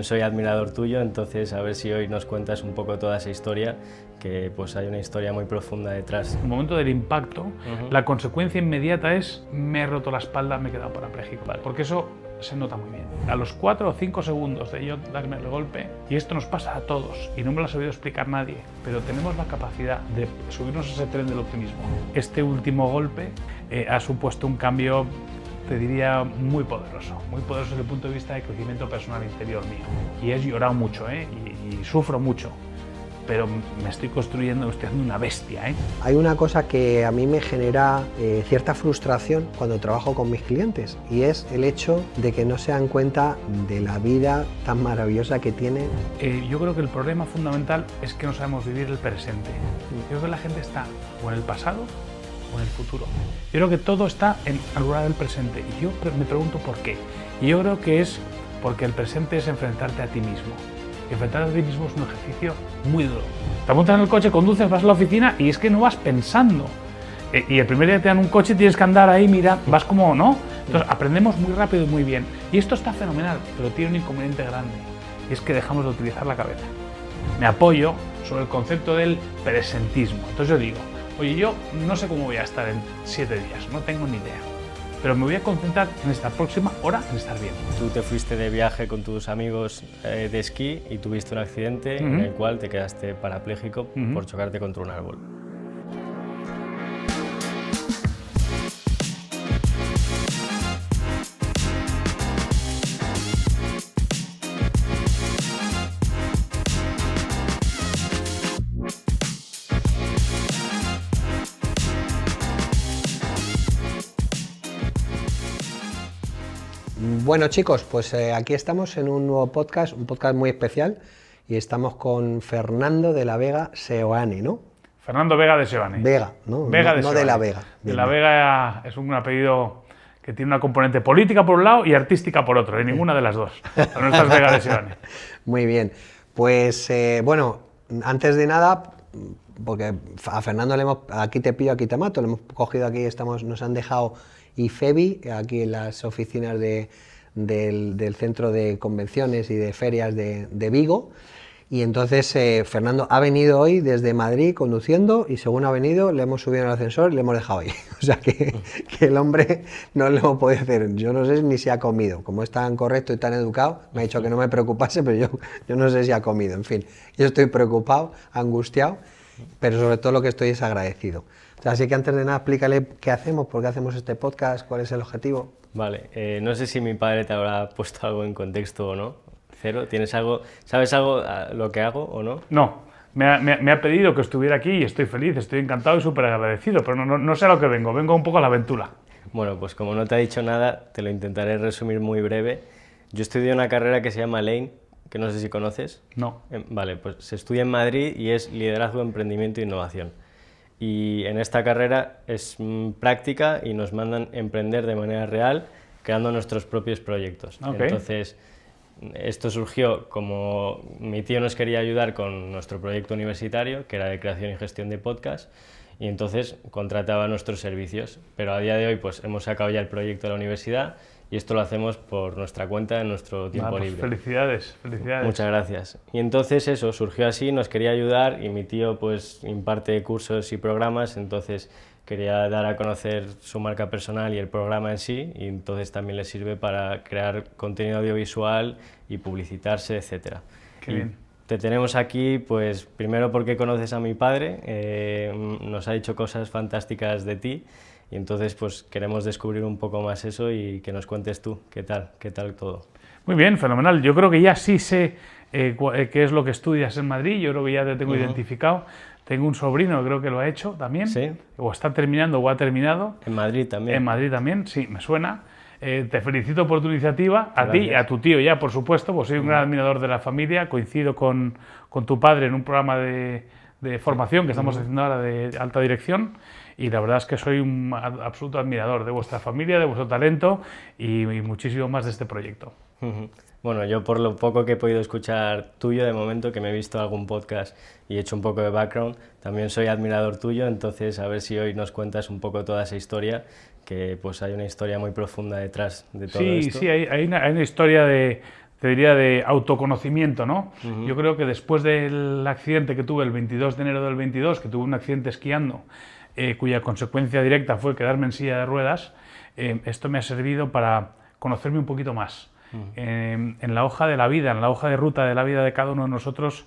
Soy admirador tuyo, entonces a ver si hoy nos cuentas un poco toda esa historia, que pues hay una historia muy profunda detrás. En el momento del impacto, la consecuencia inmediata es me he roto la espalda, me he quedado parapléjico. Vale. Porque eso se nota muy bien. A los 4 o 5 segundos de yo darme el golpe, y esto nos pasa a todos, y no me lo ha sabido explicar nadie, pero tenemos la capacidad de subirnos a ese tren del optimismo. Este último golpe ha supuesto un cambio, te diría, muy poderoso desde el punto de vista de crecimiento personal interior mío. Y he llorado mucho, y sufro mucho, pero me estoy construyendo, estoy haciendo una bestia. Hay una cosa que a mí me genera cierta frustración cuando trabajo con mis clientes, y es el hecho de que no se dan cuenta de la vida tan maravillosa que tienen. Yo creo que el problema fundamental es que no sabemos vivir el presente. Yo creo que la gente está o en el pasado o en el futuro. Yo creo que todo está en el lugar del presente, y yo me pregunto por qué. Y yo creo que es porque el presente es enfrentarte a ti mismo. Y enfrentarte a ti mismo es un ejercicio muy duro. Te montas en el coche, conduces, vas a la oficina y es que no vas pensando. Y el primer día que te dan un coche tienes que andar ahí, mira, vas como, ¿no? Entonces aprendemos muy rápido y muy bien. Y esto está fenomenal, pero tiene un inconveniente grande. Y es que dejamos de utilizar la cabeza. Me apoyo sobre el concepto del presentismo. Entonces yo digo, oye, yo no sé cómo voy a estar en 7 días, no tengo ni idea. Pero me voy a concentrar en esta próxima hora en estar bien. Tú te fuiste de viaje con tus amigos de esquí y tuviste un accidente en el cual te quedaste parapléjico por chocarte contra un árbol. Bueno, chicos, pues aquí estamos en un nuevo podcast, un podcast muy especial, y estamos con Fernando de la Vega Seoane, ¿no? Fernando Vega de Seoane. Vega, ¿no? Vega no Seoane. de la Vega. De la Vega es un apellido que tiene una componente política por un lado y artística por otro, y ninguna de las dos. Pero no estás Vega de Seoane. Muy bien. Pues bueno, antes de nada, porque a Fernando aquí te pillo, aquí te mato, le hemos cogido aquí, nos han dejado IFEBI, aquí en las oficinas del Centro de Convenciones y de Ferias de Vigo. Y entonces Fernando ha venido hoy desde Madrid conduciendo, y según ha venido le hemos subido en el ascensor y le hemos dejado ahí. O sea que el hombre no lo hemos podido hacer. Yo no sé ni si ha comido. Como es tan correcto y tan educado, me ha dicho que no me preocupase, pero yo no sé si ha comido. En fin, yo estoy preocupado, angustiado, pero sobre todo lo que estoy es agradecido. O sea, así que antes de nada explícale qué hacemos, por qué hacemos este podcast, cuál es el objetivo. Vale, no sé si mi padre te habrá puesto algo en contexto o no. Cero, ¿tienes algo, sabes algo lo que hago o no? No, me ha pedido que estuviera aquí y estoy feliz, estoy encantado y súper agradecido, pero no sé a lo que vengo un poco a la aventura. Bueno, pues como no te ha dicho nada, te lo intentaré resumir muy breve. Yo estudié una carrera que se llama Lane, que no sé si conoces. No. Vale, pues se estudia en Madrid y es Liderazgo, Emprendimiento e Innovación. Y en esta carrera es práctica y nos mandan emprender de manera real, creando nuestros propios proyectos. Okay. Entonces, esto surgió como mi tío nos quería ayudar con nuestro proyecto universitario, que era de creación y gestión de podcast, y entonces contrataba nuestros servicios. Pero a día de hoy pues hemos sacado ya el proyecto de la universidad y esto lo hacemos por nuestra cuenta en nuestro tiempo pues libre. Felicidades. Muchas gracias. Y entonces eso, surgió así, nos quería ayudar y mi tío pues imparte cursos y programas, entonces quería dar a conocer su marca personal y el programa en sí, y entonces también le sirve para crear contenido audiovisual y publicitarse, etc. Qué bien. Te tenemos aquí, pues primero porque conoces a mi padre, nos ha dicho cosas fantásticas de ti, y entonces pues queremos descubrir un poco más eso y que nos cuentes tú qué tal todo. Muy bien, fenomenal. Yo creo que ya sí sé qué es lo que estudias en Madrid, yo creo que ya te tengo identificado. Tengo un sobrino que creo que lo ha hecho también, ¿Sí? O está terminando o ha terminado. En Madrid también. En Madrid también, sí, me suena. Te felicito por tu iniciativa, a Gracias. ti y a tu tío ya, por supuesto, pues soy un gran admirador de la familia, coincido con tu padre en un programa de formación que estamos haciendo ahora de alta dirección, y la verdad es que soy un absoluto admirador de vuestra familia, de vuestro talento y muchísimo más de este proyecto. Bueno, yo por lo poco que he podido escuchar tuyo de momento, que me he visto algún podcast y he hecho un poco de background, también soy admirador tuyo, entonces a ver si hoy nos cuentas un poco toda esa historia, que pues hay una historia muy profunda detrás de todo esto. Sí, hay una historia de te diría, de autoconocimiento, ¿no? Yo creo que después del accidente que tuve el 22 de enero del 22, que tuve un accidente esquiando, cuya consecuencia directa fue quedarme en silla de ruedas, esto me ha servido para conocerme un poquito más. En la hoja de la vida, en la hoja de ruta de la vida de cada uno de nosotros,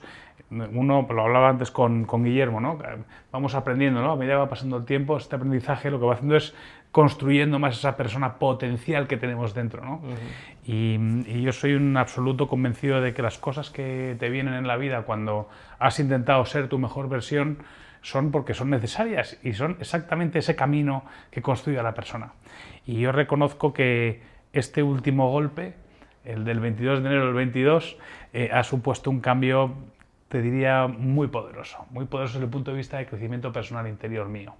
uno, lo hablaba antes con Guillermo, ¿no? Vamos aprendiendo, ¿no? A medida que va pasando el tiempo, este aprendizaje lo que va haciendo es construyendo más esa persona potencial que tenemos dentro, ¿no? Y yo soy un absoluto convencido de que las cosas que te vienen en la vida cuando has intentado ser tu mejor versión son porque son necesarias y son exactamente ese camino que construye a la persona. Y yo reconozco que este último golpe, el del 22 de enero del 22, ha supuesto un cambio, te diría, muy poderoso desde el punto de vista de crecimiento personal interior mío.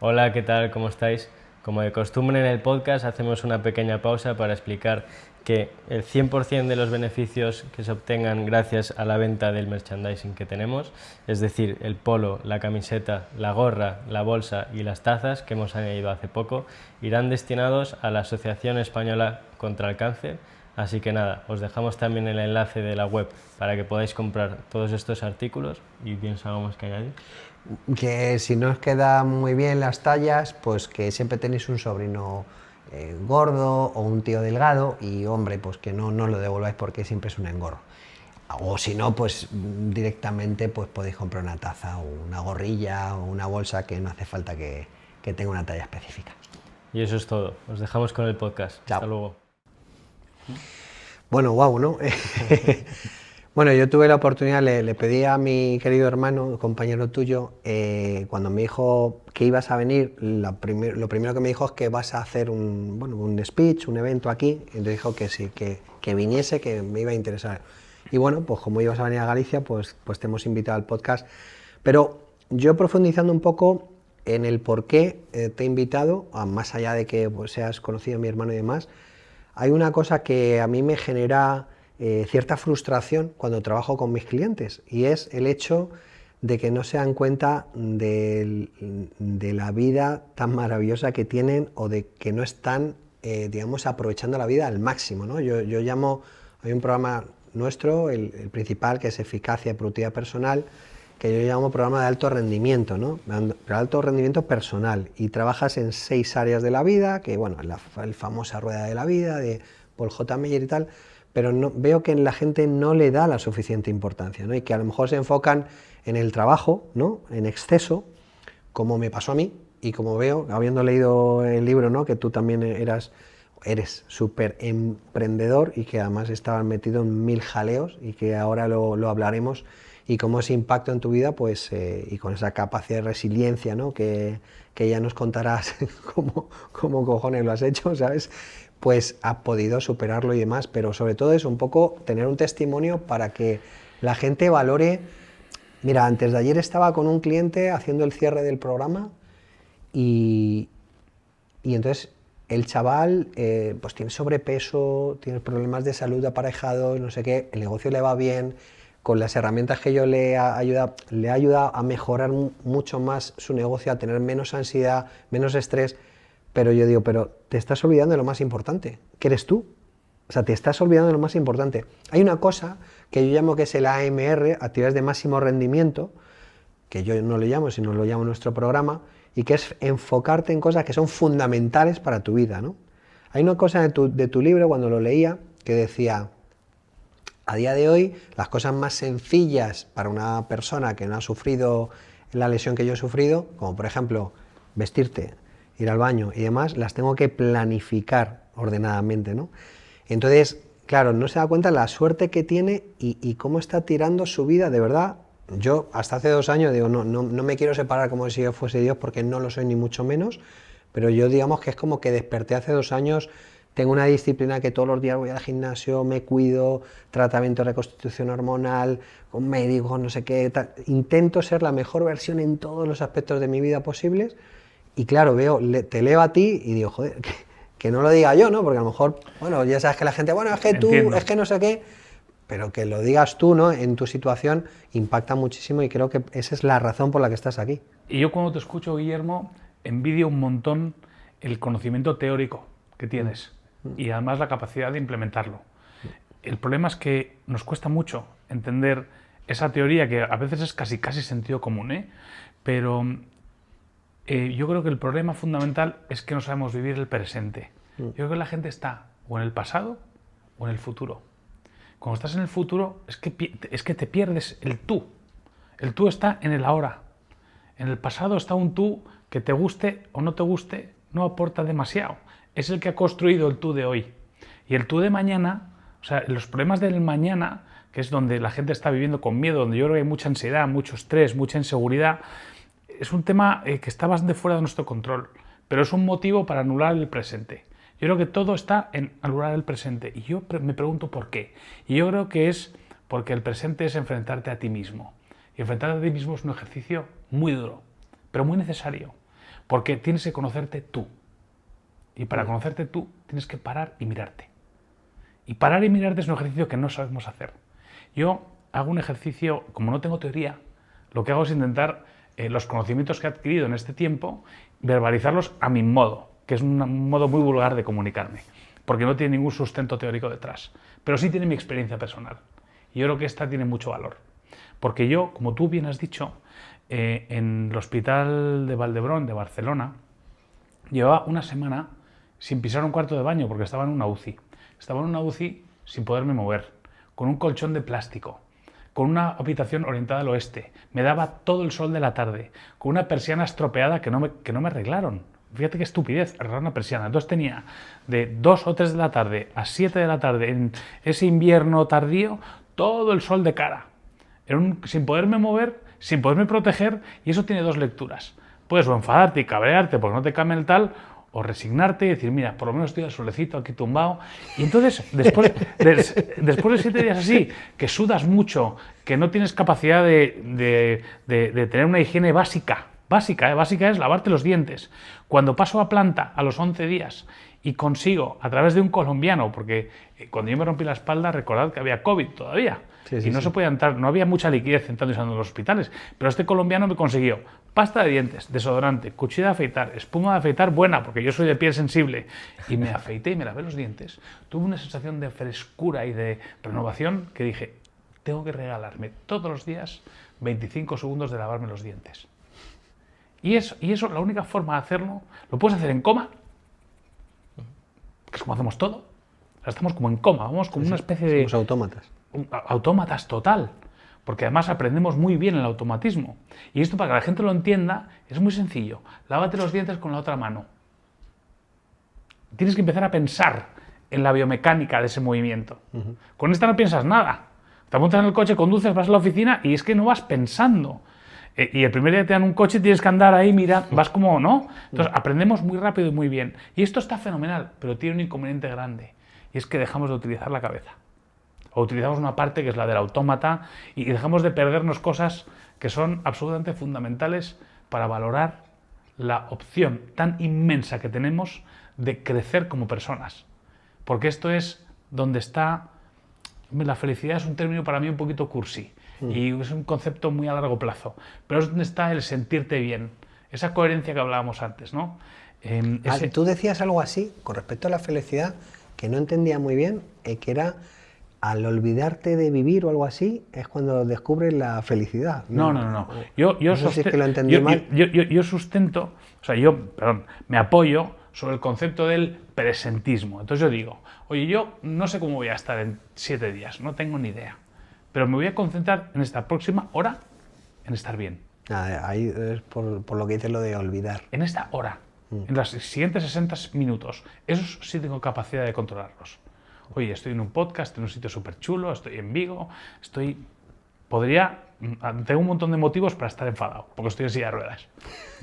Hola, ¿qué tal? ¿Cómo estáis? Como de costumbre en el podcast hacemos una pequeña pausa para explicar que el 100% de los beneficios que se obtengan gracias a la venta del merchandising que tenemos, es decir, el polo, la camiseta, la gorra, la bolsa y las tazas que hemos añadido hace poco, irán destinados a la Asociación Española contra el Cáncer. Así que nada, os dejamos también el enlace de la web para que podáis comprar todos estos artículos. ¿Y tienes algo más que añadir? Que si no os queda muy bien las tallas, pues que siempre tenéis un sobrino gordo o un tío delgado y hombre, pues que no lo devolváis porque siempre es un engorro. O si no, pues directamente pues podéis comprar una taza o una gorrilla o una bolsa, que no hace falta que tenga una talla específica. Y eso es todo, os dejamos con el podcast. Chao. Hasta luego. Bueno, guau, ¿no? Bueno, yo tuve la oportunidad, le pedí a mi querido hermano, compañero tuyo, cuando me dijo que ibas a venir, lo primero que me dijo es que vas a hacer un speech, un evento aquí, y le dijo que sí, que viniese, que me iba a interesar. Y bueno, pues como ibas a venir a Galicia, pues te hemos invitado al podcast. Pero yo profundizando un poco en el por qué te he invitado, más allá de que pues, seas conocido mi hermano y demás, hay una cosa que a mí me genera cierta frustración cuando trabajo con mis clientes, y es el hecho de que no se dan cuenta de la vida tan maravillosa que tienen, o de que no están, digamos, aprovechando la vida al máximo, ¿no? Yo llamo, hay un programa nuestro, el principal, que es Eficacia y Productividad Personal, que yo llamo programa de alto rendimiento, ¿no? Pero alto rendimiento personal, y trabajas en 6 áreas de la vida, que bueno, la famosa rueda de la vida de Paul J. Meyer y tal, pero veo que la gente no le da la suficiente importancia, ¿no? Y que a lo mejor se enfocan en el trabajo, ¿no? En exceso, como me pasó a mí, y como veo, habiendo leído el libro, ¿no? Que tú también eres súper emprendedor y que además estabas metido en 1000 jaleos, y que ahora lo hablaremos, y cómo ese impacto en tu vida, pues, y con esa capacidad de resiliencia, ¿no? que ya nos contarás cómo cojones lo has hecho, ¿sabes? Pues has podido superarlo y demás, pero sobre todo es un poco tener un testimonio para que la gente valore. Mira, antes de ayer estaba con un cliente haciendo el cierre del programa y entonces el chaval pues tiene sobrepeso, tiene problemas de salud aparejados, no sé qué, el negocio le va bien. Con las herramientas que yo le ha ayudado a mejorar mucho más su negocio, a tener menos ansiedad, menos estrés, pero yo digo, pero te estás olvidando de lo más importante, que eres tú. O sea, te estás olvidando de lo más importante. Hay una cosa que yo llamo que es el AMR, actividades de máximo rendimiento, que yo no lo llamo, sino lo llamo en nuestro programa, y que es enfocarte en cosas que son fundamentales para tu vida, ¿no? Hay una cosa de tu libro, cuando lo leía, que decía: a día de hoy, las cosas más sencillas para una persona que no ha sufrido la lesión que yo he sufrido, como por ejemplo vestirte, ir al baño y demás, las tengo que planificar ordenadamente, ¿no? Entonces, claro, no se da cuenta la suerte que tiene y cómo está tirando su vida, de verdad. Yo hasta hace 2 años digo, no me quiero separar como si yo fuese Dios, porque no lo soy ni mucho menos, pero yo digamos que es como que desperté hace 2 años. Tengo una disciplina que todos los días voy al gimnasio, me cuido, tratamiento de reconstitución hormonal, con médicos, no sé qué, tal. Intento ser la mejor versión en todos los aspectos de mi vida posibles. Y claro, te leo a ti y digo, joder, que no lo diga yo, ¿no? Porque a lo mejor, bueno, ya sabes que la gente, bueno, es que tú, es que no sé qué, pero que lo digas tú, ¿no? En tu situación impacta muchísimo, y creo que esa es la razón por la que estás aquí. Y yo cuando te escucho, Guillermo, envidio un montón el conocimiento teórico que tienes y además la capacidad de implementarlo. el problema es que nos cuesta mucho entender esa teoría que a veces es casi sentido común, ¿eh? Pero yo creo que el problema fundamental es que no sabemos vivir el presente. Yo creo que la gente está o en el pasado o en el futuro. Cuando estás en el futuro es que te pierdes el tú. El tú está en el ahora. En el pasado está un tú que te guste o no te guste, no aporta demasiado. Es el que ha construido el tú de hoy. Y el tú de mañana, o sea, los problemas del mañana, que es donde la gente está viviendo con miedo, donde yo creo que hay mucha ansiedad, mucho estrés, mucha inseguridad, es un tema que está bastante fuera de nuestro control, pero es un motivo para anular el presente. Yo creo que todo está en anular el presente y yo me pregunto por qué. Y yo creo que es porque el presente es enfrentarte a ti mismo. Y enfrentarte a ti mismo es un ejercicio muy duro, pero muy necesario, porque tienes que conocerte tú. Y para conocerte tú tienes que parar y mirarte. Y parar y mirarte es un ejercicio que no sabemos hacer. Yo hago un ejercicio, como no tengo teoría, lo que hago es intentar los conocimientos que he adquirido en este tiempo, verbalizarlos a mi modo, que es un modo muy vulgar de comunicarme, porque no tiene ningún sustento teórico detrás, pero sí tiene mi experiencia personal. Y yo creo que esta tiene mucho valor, porque yo, como tú bien has dicho, en el Hospital de Valdebrón de Barcelona, llevaba una semana sin pisar un cuarto de baño porque estaba en una UCI. Estaba en una UCI sin poderme mover, con un colchón de plástico, con una habitación orientada al oeste. Me daba todo el sol de la tarde, con una persiana estropeada que no me arreglaron. Fíjate qué estupidez, arreglar una persiana. Entonces tenía de 2 o 3 de la tarde a 7 de la tarde, en ese invierno tardío, todo el sol de cara. Sin poderme mover, sin poderme proteger, y eso tiene 2 lecturas. Puedes o enfadarte y cabrearte porque no te cambia el tal, o resignarte y decir, mira, por lo menos estoy al solecito aquí tumbado. Y entonces, después de 7 días así, que sudas mucho, que no tienes capacidad de tener una higiene básica es lavarte los dientes. Cuando paso a planta a los 11 días y consigo, a través de un colombiano, porque cuando yo me rompí la espalda, recordad que había COVID todavía, y no se podía entrar, no había mucha liquidez entrando y saliendo de los hospitales, pero este colombiano me consiguió pasta de dientes, desodorante, cuchilla de afeitar, espuma de afeitar buena, porque yo soy de piel sensible, y me afeité y me lavé los dientes. Tuve una sensación de frescura y de renovación que dije, tengo que regalarme todos los días 25 segundos de lavarme los dientes. Y eso, la única forma de hacerlo, lo puedes hacer en coma, que es como hacemos todo. O sea, estamos como en coma, vamos como una especie de... Somos autómatas. Autómatas total, porque además aprendemos muy bien el automatismo. Y esto, para que la gente lo entienda, es muy sencillo. Lávate los dientes con la otra mano. Tienes que empezar a pensar en la biomecánica de ese movimiento. Con esta no piensas nada. Te montas en el coche, conduces, vas a la oficina y es que no vas pensando. Y el primer día te dan un coche y tienes que andar ahí, mira, vas como, ¿no? Entonces aprendemos muy rápido y muy bien. Y esto está fenomenal, pero tiene un inconveniente grande. Y es que dejamos de utilizar la cabeza. O utilizamos una parte que es la del autómata y dejamos de perdernos cosas que son absolutamente fundamentales para valorar la opción tan inmensa que tenemos de crecer como personas. Porque esto es donde está... La felicidad es un término para mí un poquito cursi. Y es un concepto muy a largo plazo, pero es donde está el sentirte bien, esa coherencia que hablábamos antes, ¿no? Tú decías algo así con respecto a la felicidad que no entendía muy bien, que era al olvidarte de vivir o algo así, es cuando descubres la felicidad. No. Yo sé si es que lo entendí mal. Yo sustento, o sea, me apoyo sobre el concepto del presentismo. Entonces yo digo, oye, yo no sé cómo voy a estar en 7 días, no tengo ni idea. Pero me voy a concentrar en esta próxima hora en estar bien. Ahí es por lo que dices lo de olvidar. En esta hora, en los siguientes 60 minutos, esos sí tengo capacidad de controlarlos. Oye, estoy en un podcast, en un sitio súper chulo, estoy en Vigo, tengo un montón de motivos para estar enfadado, porque estoy en silla de ruedas.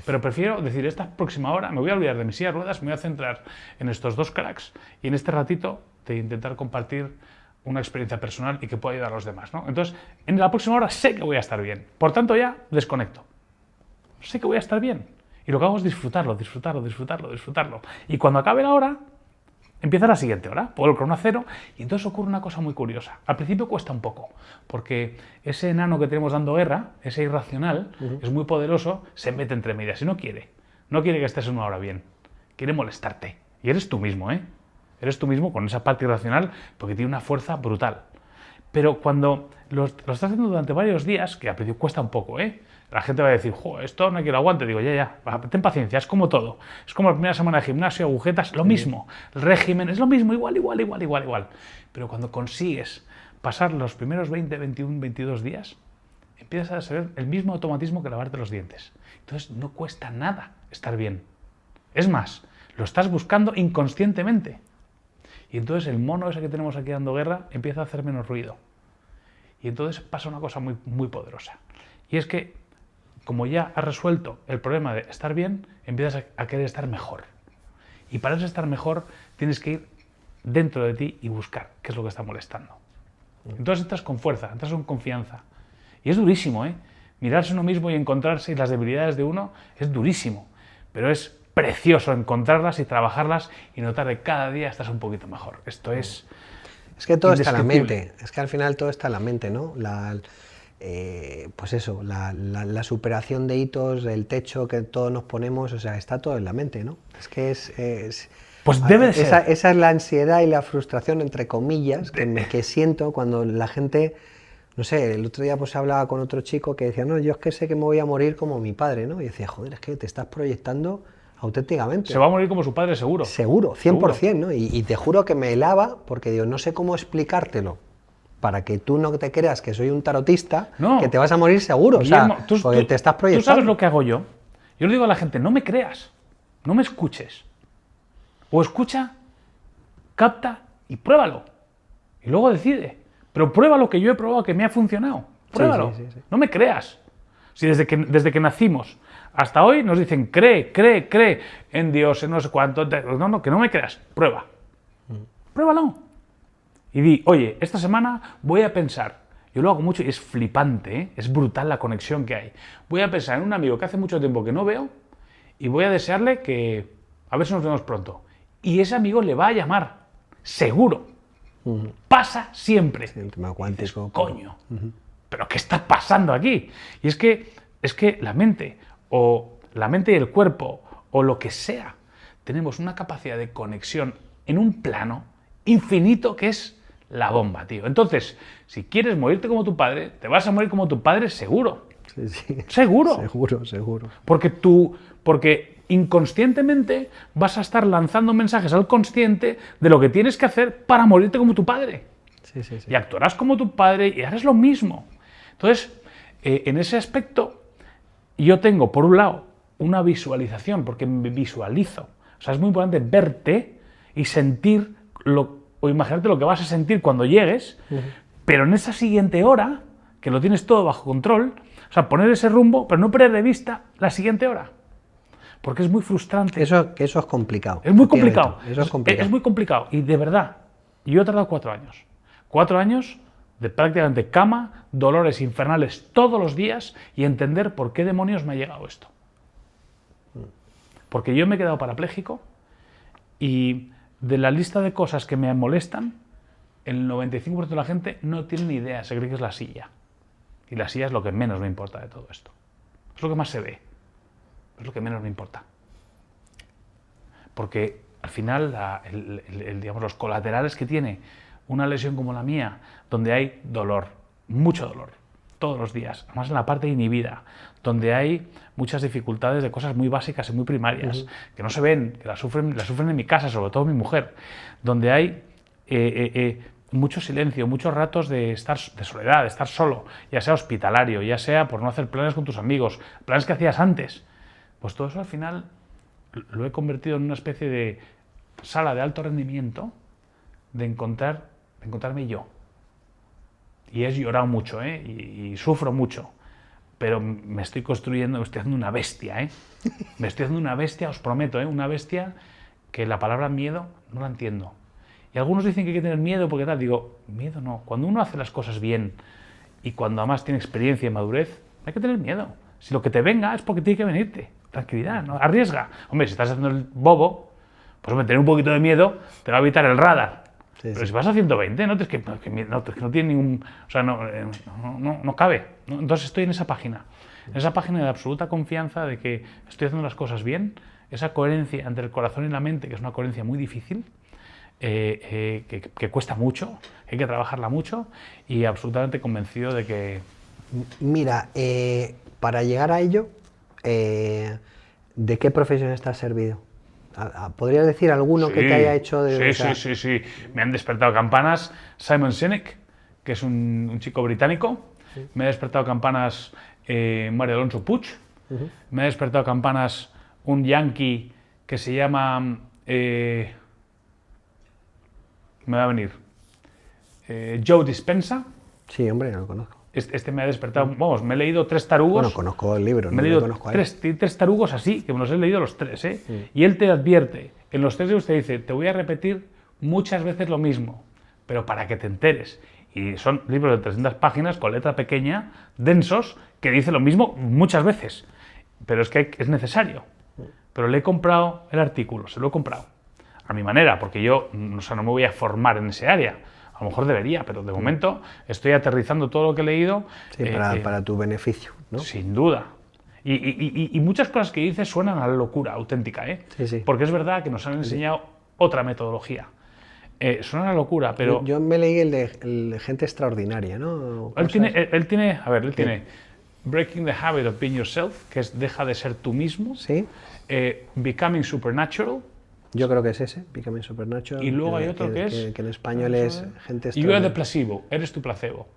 Pero prefiero decir, esta próxima hora me voy a olvidar de mi silla de ruedas, me voy a centrar en estos 2 cracks y en este ratito de intentar compartir una experiencia personal y que pueda ayudar a los demás, ¿no? Entonces, en la próxima hora sé que voy a estar bien. Por tanto, ya desconecto. Sé que voy a estar bien. Y lo que hago es disfrutarlo. Y cuando acabe la hora, empieza la siguiente hora. Pongo el crono a 0 y entonces ocurre una cosa muy curiosa. Al principio cuesta un poco, porque ese enano que tenemos dando guerra, ese irracional, es muy poderoso, se mete entre medias y no quiere que estés en una hora bien. Quiere molestarte. Y eres tú mismo, ¿eh? Eres tú mismo con esa parte irracional porque tiene una fuerza brutal. Pero cuando lo estás haciendo durante varios días, que al principio cuesta un poco, la gente va a decir, jo, esto no hay que lo aguante. Digo, ya, ten paciencia, es como todo. Es como la primera semana de gimnasio, agujetas, lo mismo. El régimen es lo mismo, igual. Pero cuando consigues pasar los primeros 20, 21, 22 días, empiezas a saber el mismo automatismo que lavarte los dientes. Entonces no cuesta nada estar bien. Es más, lo estás buscando inconscientemente. Y entonces el mono ese que tenemos aquí dando guerra empieza a hacer menos ruido. Y entonces pasa una cosa muy, muy poderosa. Y es que, como ya has resuelto el problema de estar bien, empiezas a querer estar mejor. Y para eso estar mejor, tienes que ir dentro de ti y buscar qué es lo que está molestando. Entonces entras con fuerza, entras con confianza. Y es durísimo, Mirarse uno mismo y encontrarse y las debilidades de uno es durísimo. Pero es precioso encontrarlas y trabajarlas y notar que cada día estás un poquito mejor. Esto es... Es que todo está en la mente, es que al final todo está en la mente, ¿no? Pues eso, la superación de hitos, el techo que todos nos ponemos, o sea, está todo en la mente, ¿no? Es que pues debe de ser. Esa es la ansiedad y la frustración, entre comillas, que siento cuando la gente, no sé, el otro día pues hablaba con otro chico que decía, no, yo es que sé que me voy a morir como mi padre, ¿no? Y decía, joder, es que te estás proyectando auténticamente. Se va a morir como su padre, seguro. Seguro, 100%, ¿no? Y te juro que me helaba porque digo, no sé cómo explicártelo para que tú no te creas que soy un tarotista, que te vas a morir seguro, Guillermo, o sea, porque te estás proyectando. Tú sabes lo que hago yo. Yo le digo a la gente, no me creas, no me escuches. O escucha, capta y pruébalo. Y luego decide. Pero prueba lo que yo he probado que me ha funcionado. Pruébalo. Sí. No me creas. Si desde que nacimos hasta hoy nos dicen, cree en Dios, en no sé cuánto. No, que no me creas. Prueba. Pruébalo. Y di, oye, esta semana voy a pensar. Yo lo hago mucho y es flipante, es brutal la conexión que hay. Voy a pensar en un amigo que hace mucho tiempo que no veo y voy a desearle que a ver si nos vemos pronto. Y ese amigo le va a llamar, seguro. Pasa siempre. Sí, el tema cuántico. Dices, coño, ¿pero qué está pasando aquí? Y es que la mente y el cuerpo o lo que sea, tenemos una capacidad de conexión en un plano infinito que es la bomba, tío. Entonces, si quieres morirte como tu padre, te vas a morir como tu padre seguro. Sí. Seguro. Seguro. Porque inconscientemente vas a estar lanzando mensajes al consciente de lo que tienes que hacer para morirte como tu padre. Sí. Y actuarás como tu padre y harás lo mismo. Entonces, en ese aspecto, yo tengo, por un lado, una visualización, porque me visualizo. O sea, es muy importante verte y sentir o imaginarte lo que vas a sentir cuando llegues, pero en esa siguiente hora, que lo tienes todo bajo control, o sea, poner ese rumbo, pero no perder de vista la siguiente hora. Porque es muy frustrante. Eso es complicado. Es muy complicado. Eso es complicado. Es muy complicado. Y de verdad, yo he tardado 4 años. 4 años de prácticamente cama, dolores infernales todos los días y entender por qué demonios me ha llegado esto. Porque yo me he quedado parapléjico y de la lista de cosas que me molestan, el 95% de la gente no tiene ni idea, se cree que es la silla. Y la silla es lo que menos me importa de todo esto. Es lo que más se ve. Es lo que menos me importa. Porque al final, digamos, los colaterales que tiene una lesión como la mía, donde hay dolor, mucho dolor, todos los días, además en la parte inhibida, donde hay muchas dificultades de cosas muy básicas y muy primarias, que no se ven, que las sufren en mi casa, sobre todo mi mujer, donde hay mucho silencio, muchos ratos de soledad, de estar solo, ya sea hospitalario, ya sea por no hacer planes con tus amigos, planes que hacías antes. Pues todo eso al final lo he convertido en una especie de sala de alto rendimiento de encontrarme yo. Y he llorado mucho, y sufro mucho, pero me estoy haciendo una bestia, Me estoy haciendo una bestia, os prometo, una bestia que la palabra miedo no la entiendo. Y algunos dicen que hay que tener miedo porque tal, digo, miedo no. Cuando uno hace las cosas bien y cuando además tiene experiencia y madurez, no hay que tener miedo. Si lo que te venga es porque tiene que venirte. Tranquilidad, ¿no? Arriesga. Hombre, si estás haciendo el bobo, pues hombre, tener un poquito de miedo te va a evitar el radar. Sí, pero si vas a 120, es que no tiene ningún... O sea, no cabe. ¿No? Entonces estoy en esa página. En esa página de absoluta confianza de que estoy haciendo las cosas bien, esa coherencia entre el corazón y la mente, que es una coherencia muy difícil, que cuesta mucho, hay que trabajarla mucho y absolutamente convencido de que... Mira, para llegar a ello, ¿de qué profesión estás servido? ¿Podrías decir alguno que te haya hecho de... Sí. Me han despertado campanas Simon Sinek, que es un chico británico. Sí. Me ha despertado campanas Mario Alonso Puig. Me ha despertado campanas un yankee que se llama... me va a venir. Joe Dispenza. Sí, hombre, no lo conozco. Este me ha despertado, vamos, me he leído 3 tarugos. Bueno, conozco el libro, me he leído 3 tarugos así, que me los he leído los 3, ¿eh? Sí. Y él te advierte, en los 3 libros te dice, te voy a repetir muchas veces lo mismo, pero para que te enteres. Y son libros de 300 páginas con letra pequeña, densos, que dice lo mismo muchas veces. Pero es que es necesario. Pero le he comprado el artículo, se lo he comprado. A mi manera, porque yo no me voy a formar en ese área. A lo mejor debería, pero de momento estoy aterrizando todo lo que he leído. Sí, para tu beneficio, ¿no? Sin duda. Y muchas cosas que dices suenan a la locura auténtica, ¿eh? Sí. Porque es verdad que nos han enseñado otra metodología. Suena a la locura, pero... Yo me leí el de Gente Extraordinaria, ¿no? Él tiene Breaking the Habit of Being Yourself, que es deja de ser tú mismo. Sí. Becoming Supernatural. Yo creo que es ese, Becoming Supernatural. Y luego hay otro que es... Que en español es Gente Extraordinaria. You are the placebo, eres tu placebo.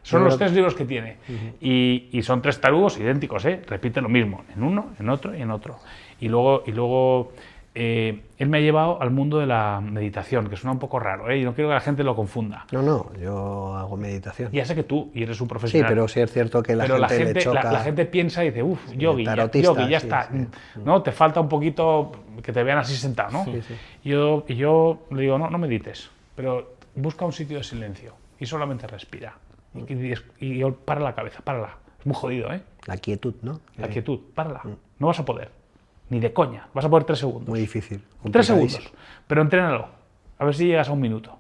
Son los 3 libros que tiene. Y son 3 tarugos idénticos, ¿eh? Repite lo mismo, en uno, en otro y en otro. Y luego él me ha llevado al mundo de la meditación, que suena un poco raro, ¿eh? Y no quiero que la gente lo confunda. No, yo hago meditación. Ya sé que tú, y eres un profesional. Sí, pero sí es cierto que la gente le choca... La gente piensa y dice, yogi, ya está. Sí. ¿No? Te falta un poquito que te vean así sentado, ¿no? Sí. Y yo le digo, no medites, pero busca un sitio de silencio y solamente respira. Y para la cabeza, párala. Es muy jodido, ¿eh? La quietud, ¿no? La quietud, párala. No vas a poder. Ni de coña. Vas a poder 3 segundos. Muy difícil. 3 segundos. Pero entrénalo. A ver si llegas a 1 minuto.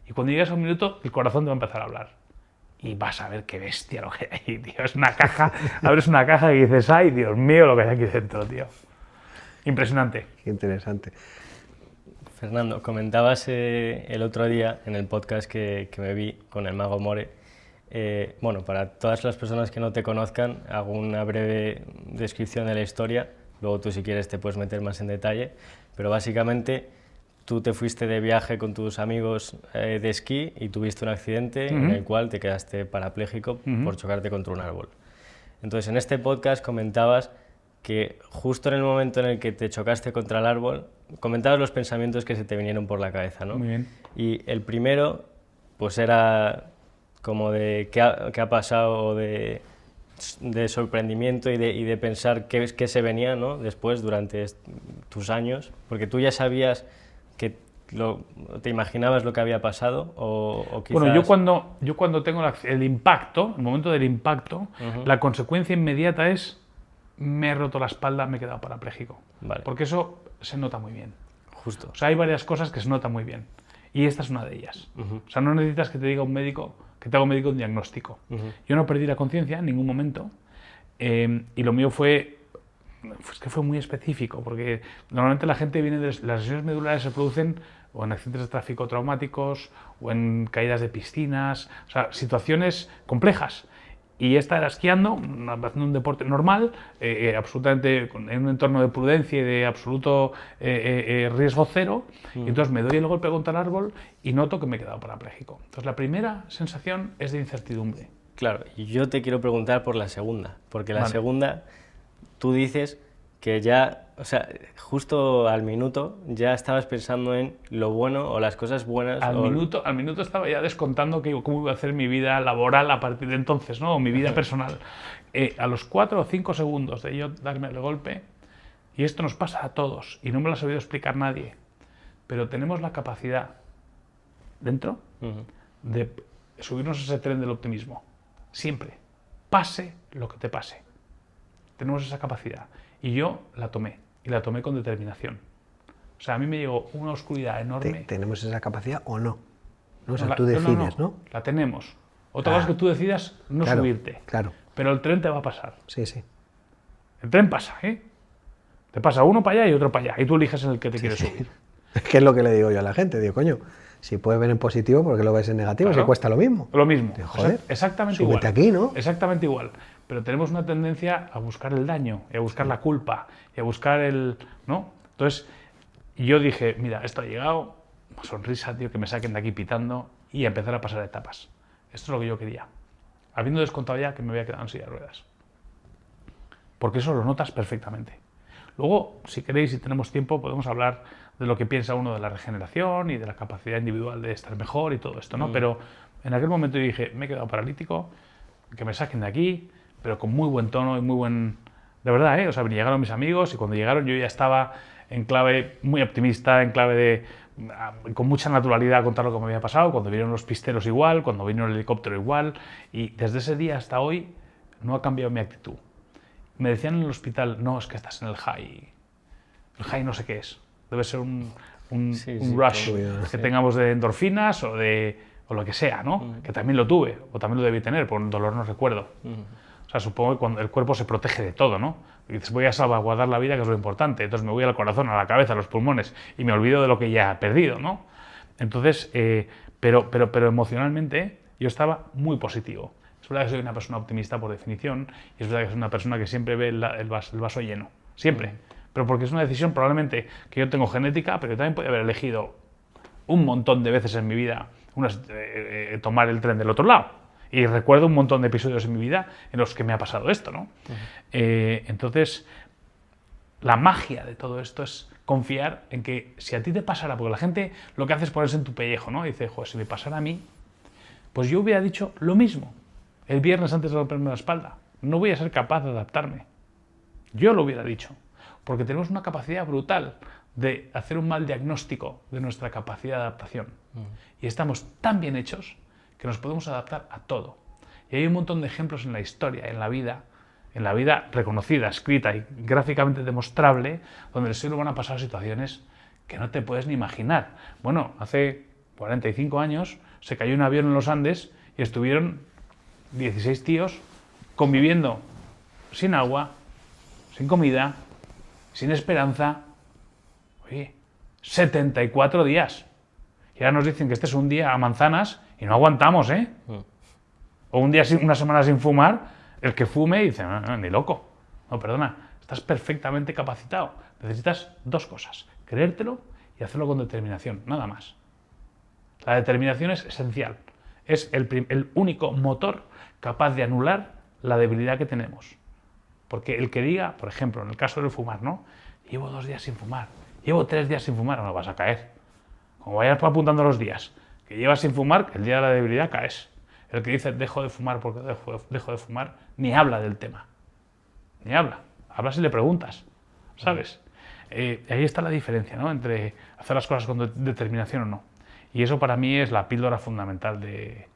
Y cuando llegas a 1 minuto, el corazón te va a empezar a hablar. Y vas a ver qué bestia lo que hay ahí, tío. Es una caja. Abres una caja y dices, ay, Dios mío, lo que hay aquí dentro, tío. Impresionante. Qué interesante. Fernando, comentabas el otro día en el podcast que me vi con el Mago More. Bueno, para todas las personas que no te conozcan, hago una breve descripción de la historia. Luego tú, si quieres, te puedes meter más en detalle, pero básicamente tú te fuiste de viaje con tus amigos de esquí y tuviste un accidente en el cual te quedaste parapléjico por chocarte contra un árbol. Entonces, en este podcast comentabas que justo en el momento en el que te chocaste contra el árbol, comentabas los pensamientos que se te vinieron por la cabeza, ¿no? Muy bien. Y el primero, pues era como de qué ha pasado, de sorprendimiento y de pensar qué se venía, ¿no? Después, durante tus años, porque tú ya sabías que te imaginabas lo que había pasado o quizás... Bueno, yo cuando tengo el impacto, el momento del impacto, la consecuencia inmediata es me he roto la espalda, me he quedado parapléjico. Vale. Porque eso se nota muy bien. Justo. O sea, hay varias cosas que se notan muy bien. Y esta es una de ellas. O sea, no necesitas que te diga un médico, que te haga un médico un diagnóstico. Yo no perdí la conciencia en ningún momento. Y lo mío fue muy específico, porque normalmente la gente viene de... Las lesiones medulares se producen o en accidentes de tráfico traumáticos, o en caídas de piscinas, o sea, situaciones complejas. Y esta era esquiando, haciendo un deporte normal, absolutamente en un entorno de prudencia y de absoluto riesgo cero. Y entonces me doy el golpe contra el árbol y noto que me he quedado parapléjico. Entonces la primera sensación es de incertidumbre. Claro, y yo te quiero preguntar por la segunda, porque la segunda, tú dices que ya, o sea, justo al minuto ya estabas pensando en lo bueno o las cosas buenas. Al minuto estaba ya descontando cómo iba a hacer mi vida laboral a partir de entonces, ¿no? O mi vida personal. A los 4 o 5 segundos de yo darme el golpe, y esto nos pasa a todos, y no me lo ha sabido explicar nadie, pero tenemos la capacidad dentro de subirnos a ese tren del optimismo. Siempre. Pase lo que te pase. Tenemos esa capacidad. Y yo la tomé. Y la tomé con determinación. O sea, a mí me llegó una oscuridad enorme. ¿Tenemos esa capacidad o no? O sea, tú decides, ¿no? La tenemos. Otra cosa es que tú decidas no subirte. Claro. Pero el tren te va a pasar. Sí. El tren pasa, ¿eh? Te pasa uno para allá y otro para allá. Y tú eliges en el que te quieres subir. ¿Qué es lo que le digo yo a la gente? Digo, coño, si puedes ver en positivo, ¿por qué lo ves en negativo? Claro. Si cuesta lo mismo. Lo mismo. Digo, joder, exactamente súbete igual. aquí, ¿no? Exactamente igual. Pero tenemos una tendencia a buscar el daño, y a buscar la culpa, y a buscar el... ¿no? Entonces, yo dije, mira, esto ha llegado, sonrisa, tío, que me saquen de aquí pitando y a empezar a pasar etapas. Esto es lo que yo quería. Habiendo descontado ya que me había quedado en silla de ruedas. Porque eso lo notas perfectamente. Luego, si queréis, si tenemos tiempo, podemos hablar de lo que piensa uno de la regeneración y de la capacidad individual de estar mejor y todo esto, ¿no? Pero en aquel momento yo dije, me he quedado paralítico, que me saquen de aquí, pero con muy buen tono y muy buen... De verdad, ¿eh? O sea, llegaron mis amigos y cuando llegaron yo ya estaba en clave muy optimista, en clave de... con mucha naturalidad a contar lo que me había pasado, cuando vinieron los pisteros igual, cuando vino el helicóptero igual, y desde ese día hasta hoy no ha cambiado mi actitud. Me decían en el hospital, no, es que estás en el high. El high no sé qué es. Debe ser un rush que tengamos de endorfinas o lo que sea, ¿no? Que también lo tuve, o también lo debí tener, por un dolor no recuerdo. O sea, supongo que cuando el cuerpo se protege de todo, ¿no? Y dices, voy a salvaguardar la vida, que es lo importante. Entonces me voy al corazón, a la cabeza, a los pulmones, y me olvido de lo que ya he perdido, ¿no? Entonces, pero emocionalmente yo estaba muy positivo. Es verdad que soy una persona optimista por definición, y es verdad que soy una persona que siempre ve el vaso lleno, siempre. Pero porque es una decisión probablemente que yo tengo genética, pero yo también podría haber elegido un montón de veces en mi vida tomar el tren del otro lado. Y recuerdo un montón de episodios en mi vida en los que me ha pasado esto, ¿no? Entonces, la magia de todo esto es confiar en que si a ti te pasara, porque la gente lo que hace es ponerse en tu pellejo, ¿no? Y dice, joder, si me pasara a mí, pues yo hubiera dicho lo mismo el viernes antes de romperme la espalda. No voy a ser capaz de adaptarme. Yo lo hubiera dicho. Porque tenemos una capacidad brutal de hacer un mal diagnóstico de nuestra capacidad de adaptación. Y estamos tan bien hechos que nos podemos adaptar a todo. Y hay un montón de ejemplos en la historia, en la vida reconocida, escrita y gráficamente demostrable, donde el ser humano ha pasado situaciones que no te puedes ni imaginar. Bueno, hace 45 años se cayó un avión en los Andes y estuvieron 16 tíos conviviendo sin agua, sin comida, sin esperanza. Oye, 74 días. Y ahora nos dicen que este es un día a manzanas y no aguantamos, ¿eh? O un día, una semana sin fumar, el que fume dice, no, ni loco. No, perdona, estás perfectamente capacitado. Necesitas dos cosas, creértelo y hacerlo con determinación, nada más. La determinación es esencial. Es el único motor capaz de anular la debilidad que tenemos. Porque el que diga, por ejemplo, en el caso del fumar, ¿no? Llevo 2 días sin fumar, llevo 3 días sin fumar, no vas a caer. Como vayas apuntando los días que llevas sin fumar, el día de la debilidad caes. El que dice dejo de fumar porque dejo de fumar, ni habla del tema. Ni habla. Habla si le preguntas, ¿sabes? Ahí está la diferencia, ¿no? Entre hacer las cosas con determinación o no. Y eso para mí es la píldora fundamental de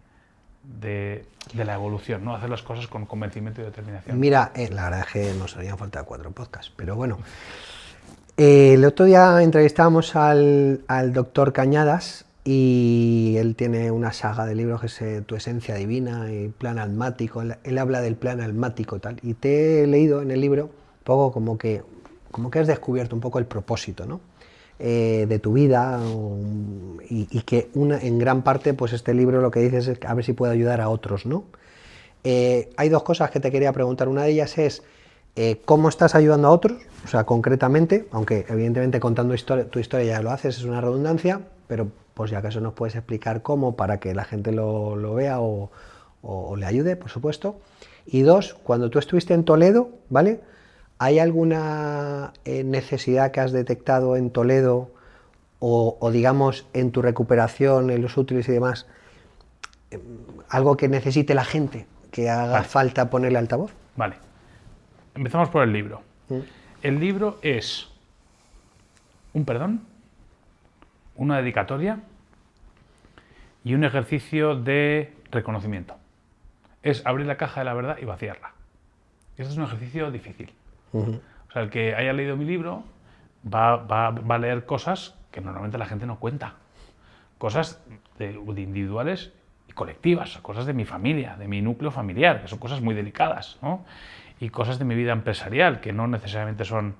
la evolución, ¿no? Hacer las cosas con convencimiento y determinación. Mira, la verdad es que nos harían falta 4 podcasts, pero bueno. El otro día entrevistábamos al doctor Cañadas y él tiene una saga de libros que es Tu esencia divina y Plan almático. Él habla del plan almático tal, y te he leído en el libro un poco como que has descubierto un poco el propósito, ¿no? De tu vida y que en gran parte pues este libro lo que dices es a ver si puede ayudar a otros, ¿no? Hay 2 cosas que te quería preguntar. Una de ellas es cómo estás ayudando a otros, o sea, concretamente, aunque evidentemente contando tu historia ya lo haces, es una redundancia, pero por si acaso nos puedes explicar cómo para que la gente lo vea o le ayude, por supuesto. Y 2, cuando tú estuviste en Toledo, ¿vale? ¿Hay alguna necesidad que has detectado en Toledo o digamos en tu recuperación, en los útiles y demás, algo que necesite la gente, que haga falta ponerle altavoz? Vale. Empezamos por el libro. El libro es un perdón, una dedicatoria y un ejercicio de reconocimiento. Es abrir la caja de la verdad y vaciarla. Este es un ejercicio difícil. O sea, el que haya leído mi libro va a leer cosas que normalmente la gente no cuenta. Cosas de individuales y colectivas, cosas de mi familia, de mi núcleo familiar, que son cosas muy delicadas, ¿no? Y cosas de mi vida empresarial, que no necesariamente son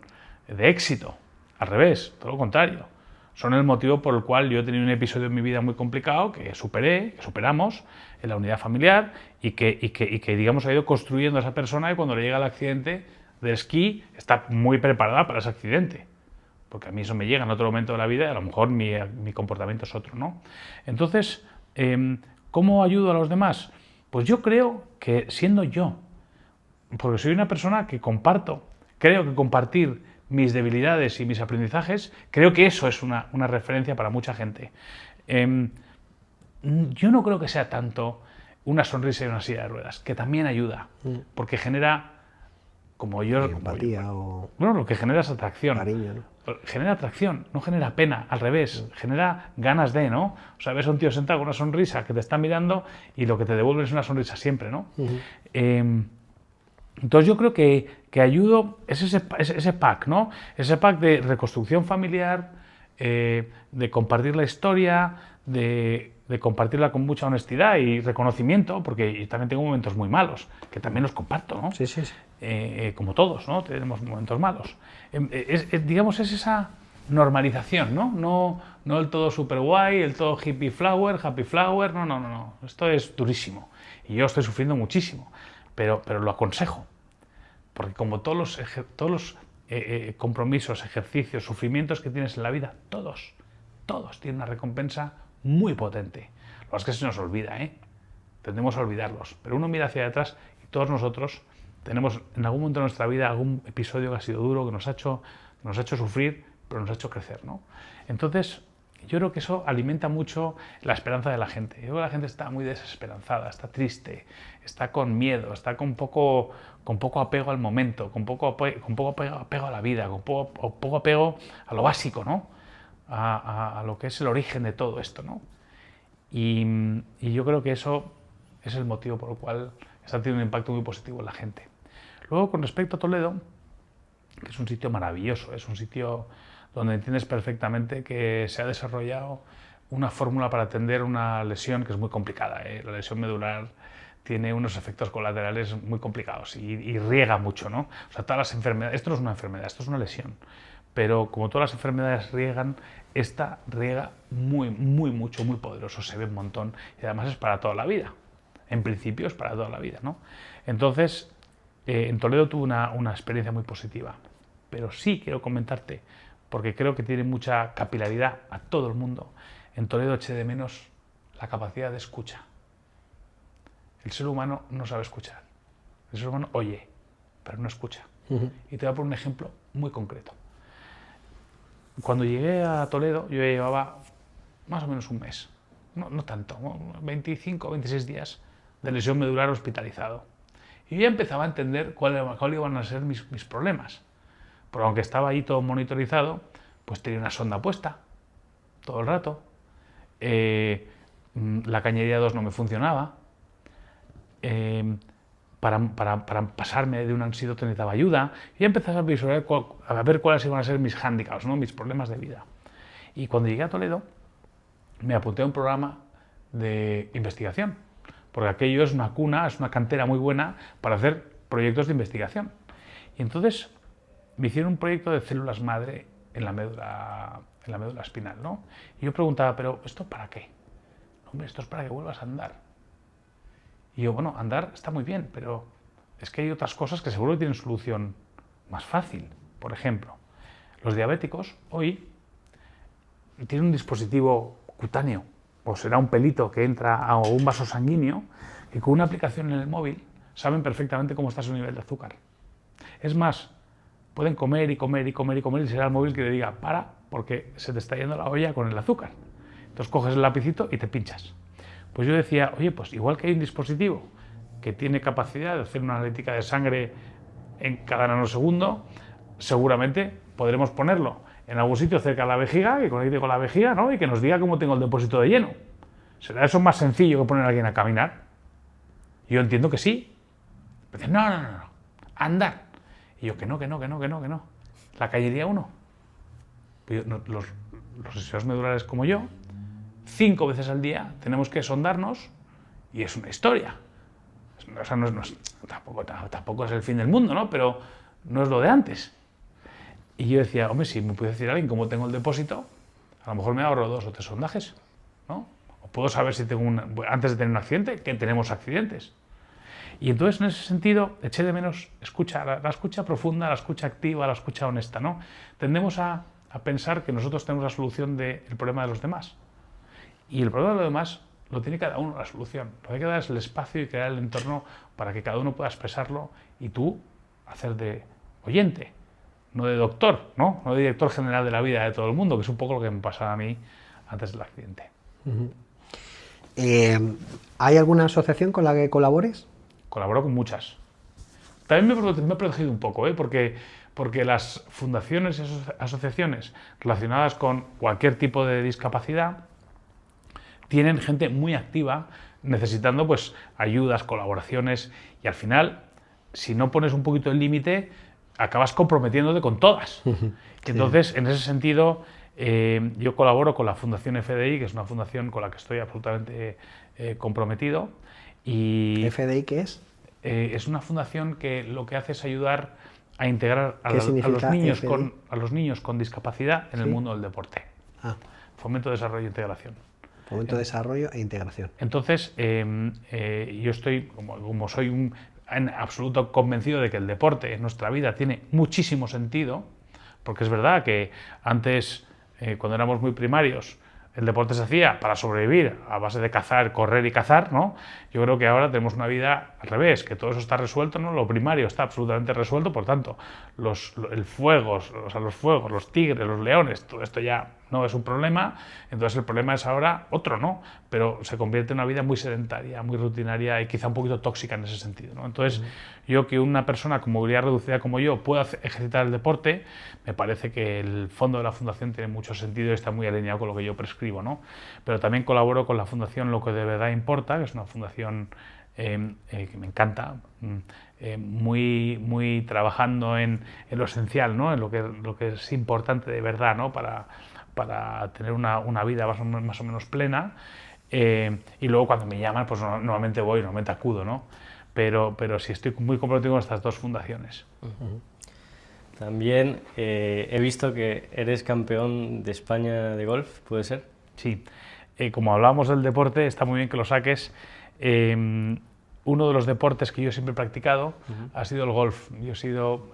de éxito. Al revés, todo lo contrario. son el motivo por el cual yo he tenido un episodio en mi vida muy complicado que superamos en la unidad familiar y que digamos, ha ido construyendo a esa persona, y cuando le llega el accidente del esquí está muy preparada para ese accidente. Porque a mí eso me llega en otro momento de la vida y a lo mejor mi comportamiento es otro, ¿no? Entonces, ¿cómo ayudo a los demás? Pues yo creo que siendo yo, porque soy una persona que creo que compartir mis debilidades y mis aprendizajes, creo que eso es una referencia para mucha gente. Yo no creo que sea tanto una sonrisa y una silla de ruedas, que también ayuda, porque genera, empatía bueno, lo que genera es atracción. Cariño, ¿no? Genera atracción, no genera pena, al revés, genera ganas de, ¿no? O sea, ves a un tío sentado con una sonrisa que te está mirando y lo que te devuelve es una sonrisa siempre, ¿no? Entonces yo creo que ayudo, es ese pack, ¿no? Ese pack de reconstrucción familiar, de compartir la historia, de compartirla con mucha honestidad y reconocimiento, porque yo también tengo momentos muy malos, que también los comparto, ¿no? Sí, sí, sí. Como todos, ¿no? Tenemos momentos malos. Digamos, es esa normalización, ¿no? No el todo super guay, el todo happy flower, no. Esto es durísimo. Y yo estoy sufriendo muchísimo, pero lo aconsejo. Porque como todos los compromisos, ejercicios, sufrimientos que tienes en la vida, todos tienen una recompensa muy potente. Lo que es que se nos olvida, tendemos a olvidarlos. Pero uno mira hacia atrás y todos nosotros tenemos en algún momento de nuestra vida algún episodio que ha sido duro, que nos ha hecho sufrir, pero nos ha hecho crecer, ¿no? Entonces, yo creo que eso alimenta mucho la esperanza de la gente. Yo creo que la gente está muy desesperanzada, está triste, está con miedo, está con poco apego al momento, con poco apego a la vida, con poco apego a lo básico, ¿no? A lo que es el origen de todo esto, ¿no? Y yo creo que eso es el motivo por el cual está teniendo un impacto muy positivo en la gente. Luego, con respecto a Toledo, que es un sitio maravilloso, es un sitio donde entiendes perfectamente que se ha desarrollado una fórmula para atender una lesión que es muy complicada. La lesión medular tiene unos efectos colaterales muy complicados y riega mucho, ¿no? O sea, todas las enfermedades, esto no es una enfermedad, esto es una lesión, pero como todas las enfermedades riegan, esta riega mucho, muy poderoso, se ve un montón y además es para toda la vida. En principio es para toda la vida, ¿no? Entonces, en Toledo tuve una experiencia muy positiva, pero sí quiero comentarte, porque creo que tiene mucha capilaridad a todo el mundo. En Toledo eché de menos la capacidad de escucha. El ser humano no sabe escuchar. El ser humano oye, pero no escucha. Y te voy a poner un ejemplo muy concreto. Cuando llegué a Toledo, yo llevaba más o menos un mes, no tanto, 25 26 días de lesión medular hospitalizado. Y yo ya empezaba a entender cuáles iban a ser mis problemas. Porque aunque estaba ahí todo monitorizado, pues tenía una sonda puesta todo el rato. La cañería 2 no me funcionaba. Para pasarme de un antídoto necesitaba ayuda. Y empecé a visualizar a ver cuáles iban a ser mis hándicaps, ¿no? Mis problemas de vida. Y cuando llegué a Toledo, me apunté a un programa de investigación. Porque aquello es una cuna, es una cantera muy buena para hacer proyectos de investigación. Y entonces me hicieron un proyecto de células madre en la médula espinal, ¿no? Y yo preguntaba, ¿pero esto para qué? Hombre, esto es para que vuelvas a andar. Y yo, bueno, andar está muy bien, pero es que hay otras cosas que seguro que tienen solución más fácil. Por ejemplo, los diabéticos hoy tienen un dispositivo cutáneo, o será un pelito que entra a un vaso sanguíneo, y con una aplicación en el móvil saben perfectamente cómo está su nivel de azúcar. Es más, pueden comer y será el móvil que te diga, para, porque se te está yendo la olla con el azúcar. Entonces coges el lapicito y te pinchas. Pues yo decía, oye, pues igual que hay un dispositivo que tiene capacidad de hacer una analítica de sangre en cada nanosegundo, seguramente podremos ponerlo en algún sitio cerca de la vejiga, que conecte con la vejiga, ¿no? Y que nos diga cómo tengo el depósito de lleno. ¿Será eso más sencillo que poner a alguien a caminar? Yo entiendo que sí. Pero no, andar. Y yo, que no. La cañería 1. Los lesionados medulares como yo, 5 veces al día tenemos que sondarnos y es una historia. O sea, tampoco es el fin del mundo, ¿no? Pero no es lo de antes. Y yo decía, hombre, si me puede decir alguien cómo tengo el depósito, a lo mejor me ahorro 2 o 3 sondajes, ¿no? O puedo saber si tengo antes de tener un accidente, que tenemos accidentes. Y entonces, en ese sentido, eché de menos la escucha profunda, la escucha activa, la escucha honesta, ¿no? Tendemos a pensar que nosotros tenemos la solución del problema de los demás. Y el problema de los demás lo tiene cada uno la solución. Lo que hay que dar es el espacio y crear el entorno para que cada uno pueda expresarlo y tú hacer de oyente, no de doctor, ¿no? No de director general de la vida de todo el mundo, que es un poco lo que me pasaba a mí antes del accidente. ¿Hay alguna asociación con la que colabores? Colaboro con muchas. También me he protegido un poco, porque las fundaciones y asociaciones relacionadas con cualquier tipo de discapacidad tienen gente muy activa necesitando pues ayudas, colaboraciones, y al final, si no pones un poquito el límite, acabas comprometiéndote con todas. Sí. Entonces, en ese sentido, yo colaboro con la Fundación FDI, que es una fundación con la que estoy absolutamente comprometido. Y ¿FDI qué es? Es una fundación que lo que hace es ayudar a integrar a los niños con discapacidad en el mundo del deporte. Fomento, desarrollo e integración. Fomento, desarrollo e integración. Entonces, yo estoy, como soy en absoluto convencido de que el deporte en nuestra vida tiene muchísimo sentido, porque es verdad que antes, cuando éramos muy primarios, el deporte se hacía para sobrevivir a base de cazar, correr y cazar, ¿no? Yo creo que ahora tenemos una vida al revés, que todo eso está resuelto, ¿no? Lo primario está absolutamente resuelto, por tanto, los fuegos, los tigres, los leones, todo esto ya no es un problema, entonces el problema es ahora otro, ¿no? Pero se convierte en una vida muy sedentaria, muy rutinaria y quizá un poquito tóxica en ese sentido, ¿no? Entonces, yo que una persona con movilidad reducida como yo pueda ejercitar el deporte, me parece que el fondo de la fundación tiene mucho sentido y está muy alineado con lo que yo prescribo, ¿no? Pero también colaboro con la fundación Lo que de verdad importa, que es una fundación que me encanta, muy trabajando en lo esencial, ¿no? En lo que es importante de verdad, ¿no? Para tener una vida más o menos plena, y luego cuando me llaman, pues normalmente voy, normalmente acudo, ¿no? Pero sí estoy muy comprometido con estas dos fundaciones. También he visto que eres campeón de España de golf, ¿puede ser? Sí, como hablábamos del deporte, está muy bien que lo saques. Uno de los deportes que yo siempre he practicado ha sido el golf. Yo he sido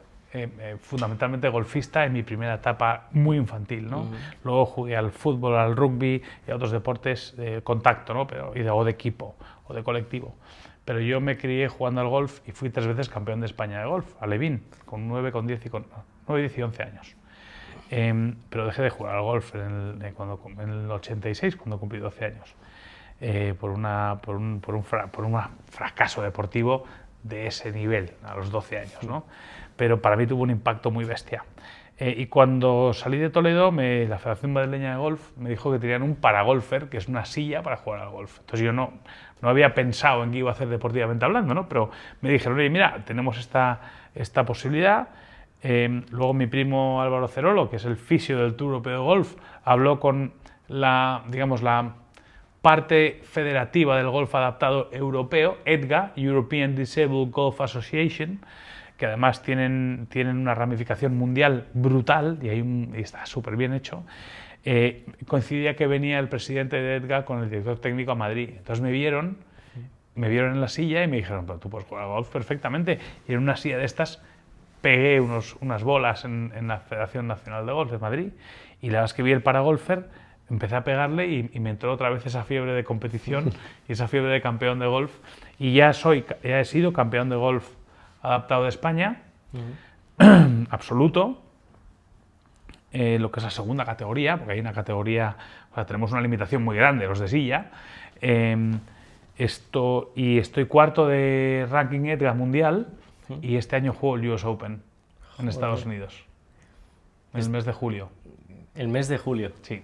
fundamentalmente golfista en mi primera etapa muy infantil, ¿no? Luego jugué al fútbol, al rugby y a otros deportes de contacto, ¿no? O de equipo o de colectivo. Pero yo me crié jugando al golf y fui 3 veces campeón de España de golf, alevín, con 9, 10 y 11 años. Pero dejé de jugar al golf en el 86, cuando cumplí 12 años, por un fracaso deportivo de ese nivel, a los 12 años, ¿no? Pero para mí tuvo un impacto muy bestia. Y cuando salí de Toledo, la Federación Madrileña de Golf me dijo que tenían un paragolfer, que es una silla para jugar al golf. Entonces yo no había pensado en qué iba a hacer deportivamente hablando, ¿no? Pero me dijeron, oye, mira, tenemos esta posibilidad. Luego mi primo Álvaro Cerolo, que es el fisio del Tour Europeo de Golf, habló con la parte federativa del golf adaptado europeo, EDGA, European Disabled Golf Association, que además tienen una ramificación mundial brutal y está súper bien hecho. Coincidía que venía el presidente de EDGA con el director técnico a Madrid. Entonces me vieron en la silla y me dijeron, pero tú puedes jugar al golf perfectamente. Y en una silla de estas pegué unas bolas en la Federación Nacional de Golf de Madrid, y la verdad es que vi el paragolfer, empecé a pegarle y me entró otra vez esa fiebre de competición y esa fiebre de campeón de golf, y ya he sido campeón de golf adaptado de España, absoluto, lo que es la segunda categoría, porque hay una categoría, o sea, tenemos una limitación muy grande, los de silla, y estoy cuarto de ranking EDGA mundial, y este año juego el US Open en Estados Unidos, en el mes de julio. ¿El mes de julio? Sí.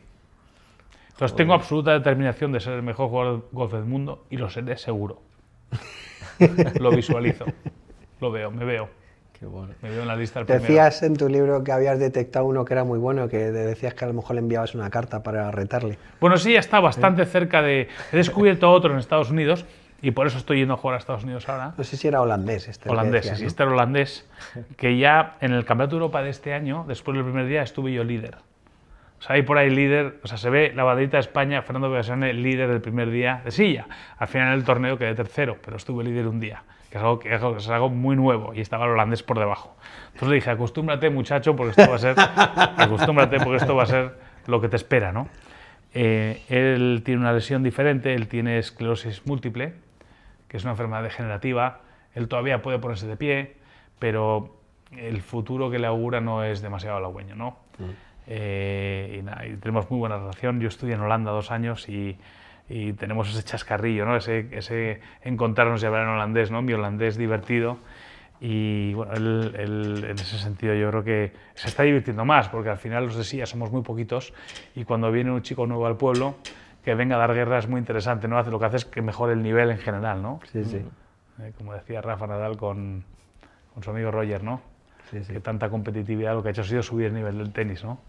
Entonces tengo absoluta determinación de ser el mejor jugador de golf del mundo, y lo seré seguro. Lo visualizo, me veo. Qué bueno. Me veo en la lista del primero. Decías en tu libro que habías detectado uno que era muy bueno, que decías que a lo mejor le enviabas una carta para retarle. Bueno, sí, ya está bastante cerca de... He descubierto otro en Estados Unidos, y por eso estoy yendo a jugar a Estados Unidos ahora. No sé si era holandés este. Holandés, decías, sí, ¿no? este era holandés, que ya en el Campeonato de Europa de este año, después del primer día, estuve yo líder. O O sea, hay por ahí líder, o sea, se ve la banderita de España, Fernando Begasone, líder del primer día de silla. Al final del torneo quedé tercero, pero estuve líder un día, que es algo muy nuevo, y estaba el holandés por debajo. Entonces le dije, acostúmbrate, muchacho, porque esto va a ser, acostúmbrate, porque esto va a ser lo que te espera, ¿no? Él tiene una lesión diferente, él tiene esclerosis múltiple, que es una enfermedad degenerativa. Él todavía puede ponerse de pie, pero el futuro que le augura no es demasiado halagüeño, ¿no? Y tenemos muy buena relación. Yo estudié en Holanda 2 años y tenemos ese chascarrillo, ¿no? Ese encontrarnos y hablar en holandés, ¿no? Mi holandés divertido. Y bueno, él en ese sentido yo creo que se está divirtiendo más, porque al final los de silla somos muy poquitos, y cuando viene un chico nuevo al pueblo que venga a dar guerra es muy interesante, ¿no? Lo que hace es que mejore el nivel en general, ¿no? Sí, sí. Como decía Rafa Nadal con su amigo Roger, ¿no? Sí, sí. Que tanta competitividad lo que ha hecho ha sido subir el nivel del tenis, ¿no?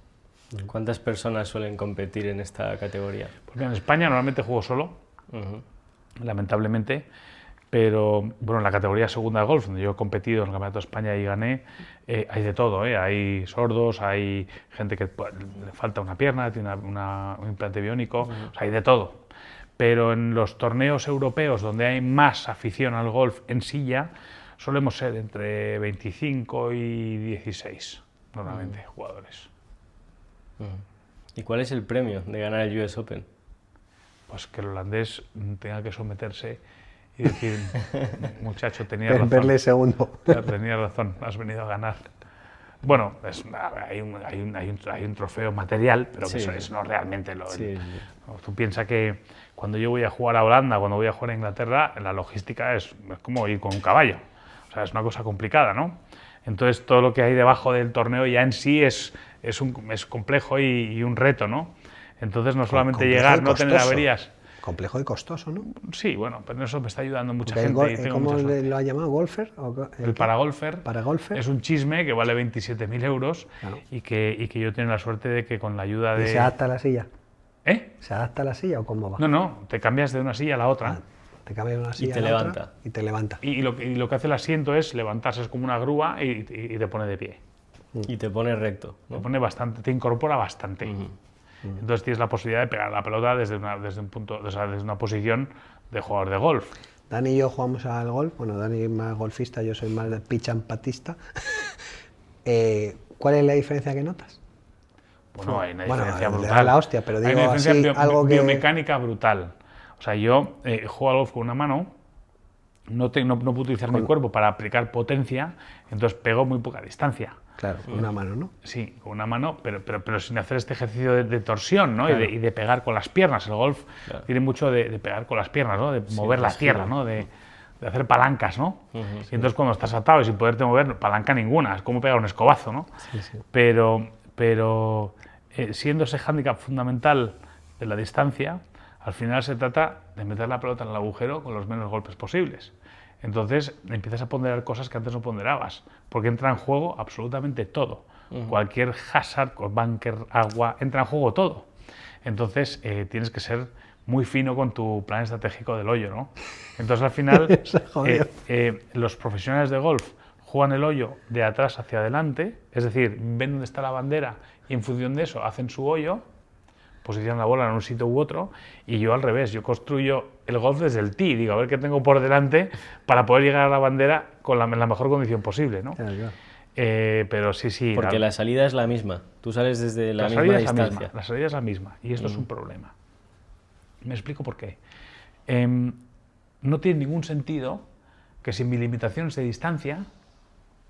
¿Cuántas personas suelen competir en esta categoría? Porque en España normalmente juego solo, lamentablemente, pero bueno, en la categoría segunda de golf, donde yo he competido en el Campeonato de España y gané, hay de todo, hay sordos, hay gente que le falta una pierna, tiene un implante biónico, o sea, hay de todo. Pero en los torneos europeos donde hay más afición al golf en silla, solemos ser entre 25 y 16, normalmente, jugadores. ¿Y cuál es el premio de ganar el US Open? Pues que el holandés tenga que someterse y decir, muchacho, tenía razón. Verle segundo. Tenía razón, has venido a ganar. Bueno, hay un trofeo material, pero que eso no realmente lo... Sí. Tú piensas que cuando yo voy a jugar a Holanda, cuando voy a jugar a Inglaterra, la logística es como ir con un caballo. O sea, es una cosa complicada, ¿no? Entonces, todo lo que hay debajo del torneo ya en sí es complejo y un reto, ¿no? Entonces, no solamente llegar, no tener averías. Complejo y costoso, ¿no? Sí, bueno, pero eso me está ayudando mucha Porque gente. Y tengo ¿Cómo mucha suerte. lo ha llamado? ¿Golfer? El paragolfer. ¿Paragolfer? Es un chisme que vale 27.000 euros, claro. y que yo tengo la suerte de que con la ayuda de... ¿Y se adapta a la silla? ¿Eh? ¿Se adapta a la silla o cómo va? No, te cambias de una silla a la otra. Te cambias de una silla te a la levanta. otra y te levanta. Y lo que hace el asiento es levantarse, es como una grúa y te pone de pie. Y te pone recto, ¿no? Te pone bastante, te incorpora bastante. Entonces tienes la posibilidad de pegar la pelota desde una posición de jugador de golf. Dani y yo jugamos al golf. Bueno, Dani es más golfista, yo soy más de pitch and patista. ¿Cuál es la diferencia que notas? Bueno, hay una diferencia le brutal. da la hostia, pero digo hay una diferencia así, algo que... biomecánica brutal. O sea, yo juego al golf con una mano, no puedo utilizar mi cuerpo para aplicar potencia, entonces pego muy poca distancia. Claro, con una mano, ¿no? Sí, con una mano, pero sin hacer este ejercicio de torsión, ¿no? Claro. Y de pegar con las piernas. El golf tiene mucho de pegar con las piernas, ¿no? De mover la tierra, ¿no? De hacer palancas, ¿no? Y entonces cuando estás atado y sin poderte mover, palanca ninguna, es como pegar un escobazo, ¿no? Sí. Pero siendo ese hándicap fundamental de la distancia, al final se trata de meter la pelota en el agujero con los menos golpes posibles. Entonces empiezas a ponderar cosas que antes no ponderabas, porque entra en juego absolutamente todo. Cualquier hazard, bunker, agua, entra en juego todo. Entonces tienes que ser muy fino con tu plan estratégico del hoyo, ¿no? Entonces al final los profesionales de golf juegan el hoyo de atrás hacia adelante, es decir, ven dónde está la bandera y en función de eso hacen su hoyo, posicionan la bola en un sitio u otro, y yo al revés, yo construyo el golf desde el tee, digo, a ver qué tengo por delante para poder llegar a la bandera con la mejor condición posible, ¿no? Claro. Pero sí... Porque la salida es la misma, tú sales desde la misma distancia. La salida es la misma, y esto es un problema. Me explico por qué. No tiene ningún sentido que sin mi limitación de distancia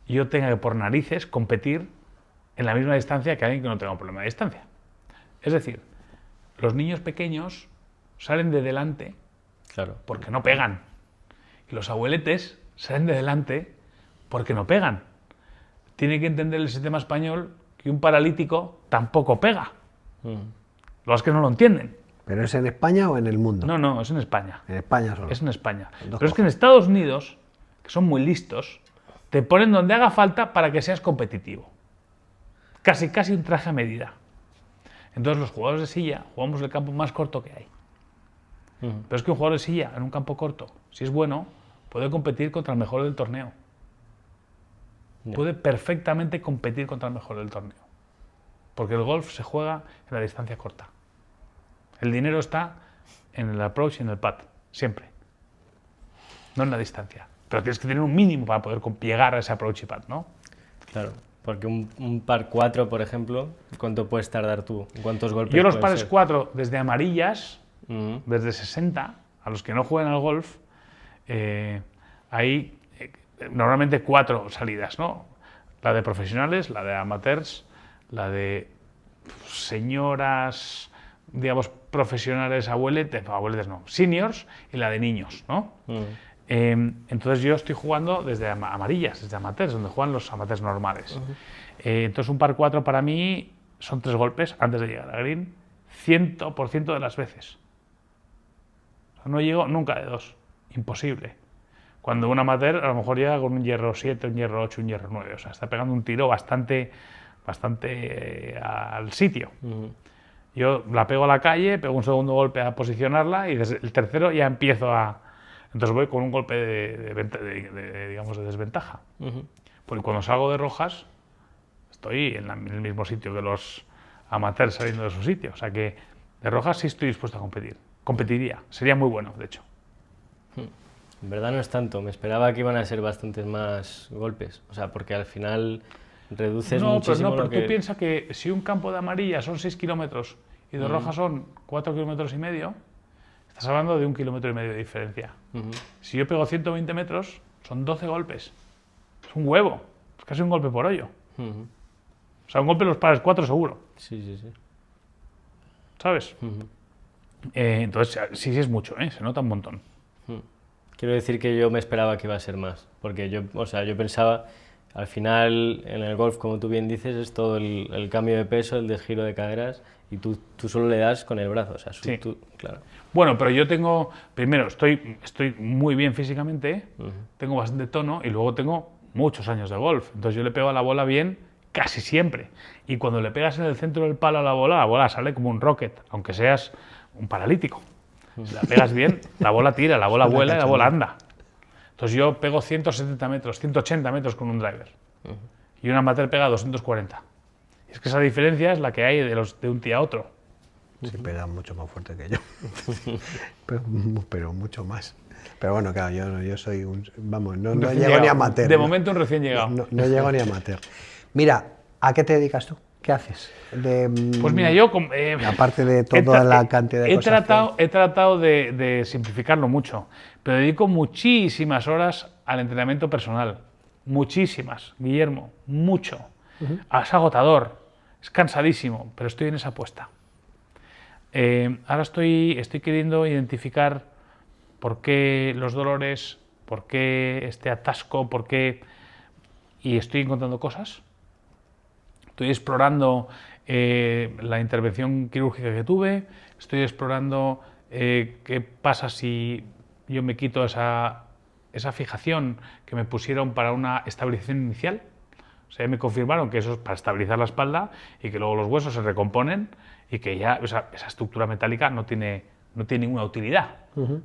yo tenga que por narices competir en la misma distancia que alguien que no tenga un problema de distancia. Es decir, los niños pequeños salen de delante porque no pegan. Y los abueletes salen de delante porque no pegan. Tiene que entender el sistema español que un paralítico tampoco pega. Los que no lo entienden. ¿Pero es en España o en el mundo? No, es en España. En España solo. Es en España. Pero es que en Estados Unidos, que son muy listos, te ponen donde haga falta para que seas competitivo. Casi un traje a medida. Entonces los jugadores de silla jugamos el campo más corto que hay. Pero es que un jugador de silla en un campo corto, si es bueno, puede competir contra el mejor del torneo. Puede perfectamente competir contra el mejor del torneo. porque el golf se juega en la distancia corta. El dinero está en el approach y en el putt, siempre. No en la distancia. Pero tienes que tener un mínimo para poder llegar a ese approach y putt, ¿no? Claro, porque un par 4, por ejemplo, ¿cuánto puedes tardar tú? ¿Cuántos golpes Yo los puede pares ser? 4, desde amarillas, Ujú. desde 60, a los que no juegan al golf, hay normalmente 4 salidas, ¿no? La de profesionales, la de amateurs, la de señoras, digamos, profesionales, abueletes no, seniors, y la de niños, ¿no? Ujú. Entonces yo estoy jugando desde amarillas, desde amateurs, donde juegan los amateurs normales. Entonces un par 4 para mí son 3 golpes antes de llegar a green, 100% de las veces. O sea, no llego nunca de 2, imposible. Cuando un amateur a lo mejor llega con un hierro 7, un hierro 8, un hierro 9, o sea, está pegando un tiro bastante al sitio. Ujú. Yo la pego a la calle, pego un segundo golpe a posicionarla y desde el tercero ya empiezo a... Entonces voy con un golpe digamos, de desventaja. Ujú. Porque cuando salgo de rojas estoy en el mismo sitio que los amateurs saliendo de su sitio. O sea que de rojas sí estoy dispuesto a competir. Competiría. Sería muy bueno, de hecho. En verdad no es tanto, me esperaba que iban a ser bastantes más golpes, o sea, porque al final reduces muchísimo pero lo que... tú piensas que si un campo de amarilla son 6 kilómetros y de roja son 4 kilómetros y medio, estás hablando de 1,5 kilómetros de diferencia. Ujú. Si yo pego 120 metros, son 12 golpes. Es un huevo, es casi un golpe por hoyo. Ujú. O sea, un golpe en los pares 4 seguro, Sí, sí, sí. ¿sabes? Ujú. Entonces, sí es mucho, se nota un montón. Quiero decir que yo me esperaba que iba a ser más, porque yo, o sea, yo pensaba, al final en el golf, como tú bien dices, es todo el cambio de peso, el desgiro de caderas, y tú solo le das con el brazo, o sea, Sí. claro. Bueno, pero yo tengo, primero, estoy muy bien físicamente, tengo bastante tono y luego tengo muchos años de golf. Entonces yo le pego a la bola bien casi siempre. Y cuando le pegas en el centro del palo a la bola sale como un rocket, aunque seas un paralítico. Si la pegas bien, la bola tira, la bola vuela y la bola anda. Entonces yo pego 170 metros, 180 metros con un driver. Y un amateur pega 240. Y es que esa diferencia es la que hay de un día a otro. Sí, pega mucho más fuerte que yo. pero mucho más. Pero bueno, claro, yo soy un... Vamos, no Recién llego ni llegado. a amateur. De ¿no? momento un recién llegado. No llego ni a amateur. Mira, ¿a qué te dedicas tú? ¿Qué haces? Pues mira, yo... aparte de toda la cantidad de cosas He tratado de simplificarlo mucho, pero dedico muchísimas horas al entrenamiento personal. Muchísimas, Guillermo, mucho. Es agotador, es cansadísimo, pero estoy en esa apuesta. Ahora estoy queriendo identificar por qué los dolores, por qué este atasco, por qué... Y estoy encontrando cosas. Estoy explorando la intervención quirúrgica que tuve, estoy explorando qué pasa si yo me quito esa fijación que me pusieron para una estabilización inicial. O sea, me confirmaron que eso es para estabilizar la espalda y que luego los huesos se recomponen y que ya esa estructura metálica no tiene ninguna utilidad.